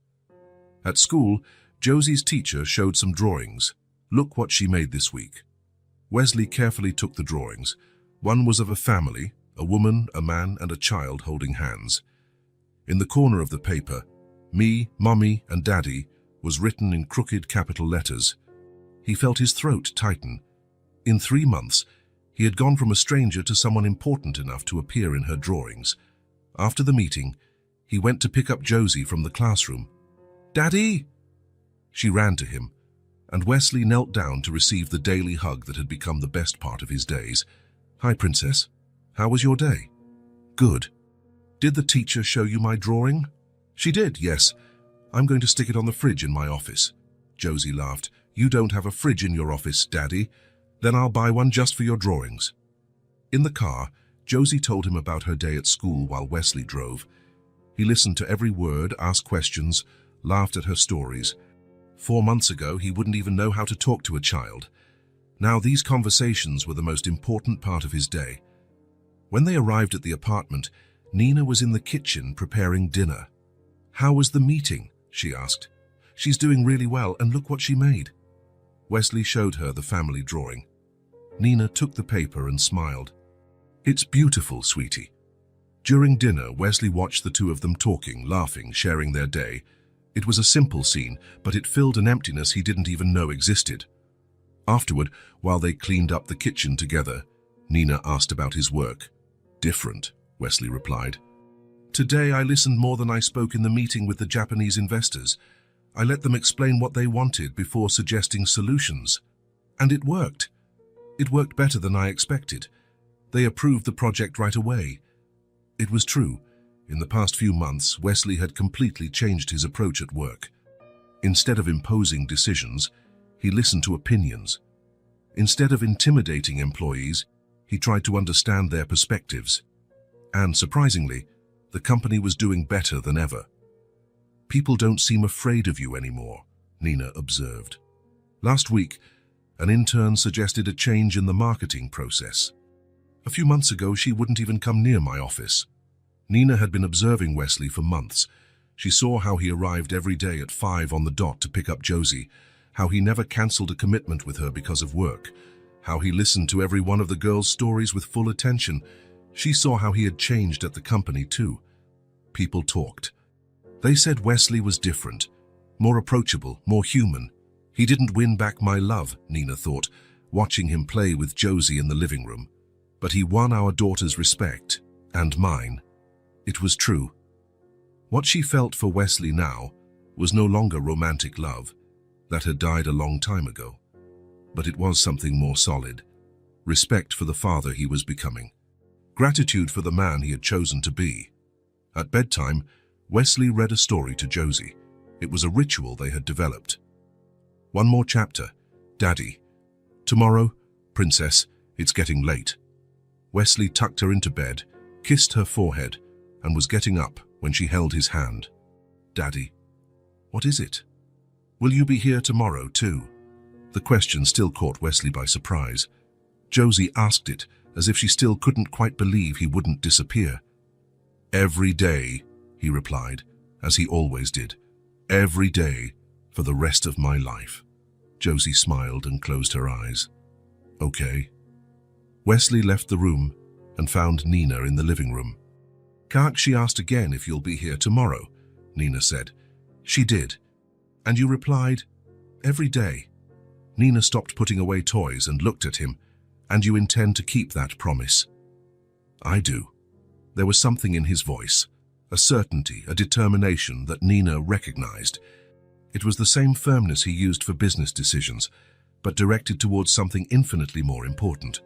At school, Josie's teacher showed some drawings. "Look what she made this week." Wesley carefully took the drawings. One was of a family, a woman, a man, and a child holding hands. In the corner of the paper, "Me, Mommy, and Daddy" was written in crooked capital letters. He felt his throat tighten. In 3 months, he had gone from a stranger to someone important enough to appear in her drawings. After the meeting, he went to pick up Josie from the classroom. "Daddy!" She ran to him, and Wesley knelt down to receive the daily hug that had become the best part of his days. "Hi, Princess. How was your day?" "Good." "Did the teacher show you my drawing?" "She did, yes. I'm going to stick it on the fridge in my office." Josie laughed. "You don't have a fridge in your office, Daddy. Then I'll buy one just for your drawings." In the car, Josie told him about her day at school while Wesley drove. He listened to every word, asked questions, laughed at her stories. 4 months ago, he wouldn't even know how to talk to a child. Now these conversations were the most important part of his day. When they arrived at the apartment, Nina was in the kitchen preparing dinner. "How was the meeting?" she asked. "She's doing really well, and look what she made." Wesley showed her the family drawing. Nina took the paper and smiled. "It's beautiful, sweetie." During dinner, Wesley watched the two of them talking, laughing, sharing their day. It was a simple scene, but it filled an emptiness he didn't even know existed. Afterward, while they cleaned up the kitchen together, Nina asked about his work. "Different," Wesley replied. "Today I listened more than I spoke in the meeting with the Japanese investors. I let them explain what they wanted before suggesting solutions. And it worked. It worked better than I expected. They approved the project right away." It was true. In the past few months, Wesley had completely changed his approach at work. Instead of imposing decisions, He listened to opinions. Instead of intimidating employees, he tried to understand their perspectives. And surprisingly, the company was doing better than ever. "People don't seem afraid of you anymore," Nina observed. Last week, an intern suggested a change in the marketing process. A few months ago, she wouldn't even come near my office. Nina had been observing Wesley for months. She saw how he arrived every day at 5 on the dot to pick up Josie, how he never cancelled a commitment with her because of work, how he listened to every one of the girls' stories with full attention. She saw how he had changed at the company too. People talked. They said Wesley was different, more approachable, more human. He didn't win back my love, Nina thought, watching him play with Josie in the living room. But he won our daughter's respect, and mine. It was true. What she felt for Wesley now was no longer romantic love. That had died a long time ago. But it was something more solid. Respect for the father he was becoming. Gratitude for the man he had chosen to be. At bedtime, Wesley read a story to Josie. It was a ritual they had developed. "One more chapter, Daddy. Tomorrow, Princess, it's getting late." Wesley tucked her into bed, kissed her forehead, and was getting up when she held his hand. "Daddy, what is it? Will you be here tomorrow too?" The question still caught Wesley by surprise. Josie asked it as if she still couldn't quite believe he wouldn't disappear. "Every day," he replied, as he always did. "Every day for the rest of my life." Josie smiled and closed her eyes. "Okay." Wesley left the room and found Nina in the living room. "Can't," she asked again, "if you'll be here tomorrow?" Nina said. "She did. And you replied, 'Every day.'" Nina stopped putting away toys and looked at him. "And you intend to keep that promise?" "I do." There was something in his voice, a certainty, a determination that Nina recognized. It was the same firmness he used for business decisions, but directed towards something infinitely more important.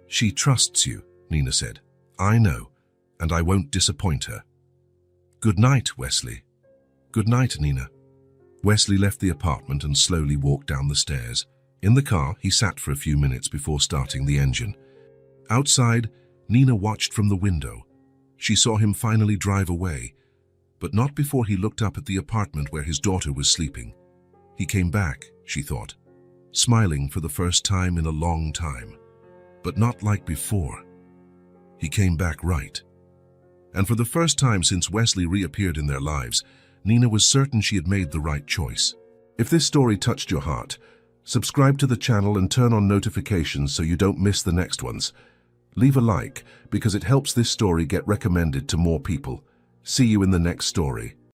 "She trusts you," Nina said. "I know, and I won't disappoint her." "Good night, Wesley." "Good night, Nina." Wesley left the apartment and slowly walked down the stairs. In the car, he sat for a few minutes before starting the engine. Outside, Nina watched from the window. She saw him finally drive away, but not before he looked up at the apartment where his daughter was sleeping. He came back, she thought, smiling for the first time in a long time, but not like before. He came back right. And for the first time since Wesley reappeared in their lives, Nina was certain she had made the right choice. If this story touched your heart, subscribe to the channel and turn on notifications so you don't miss the next ones. Leave a like because it helps this story get recommended to more people. See you in the next story.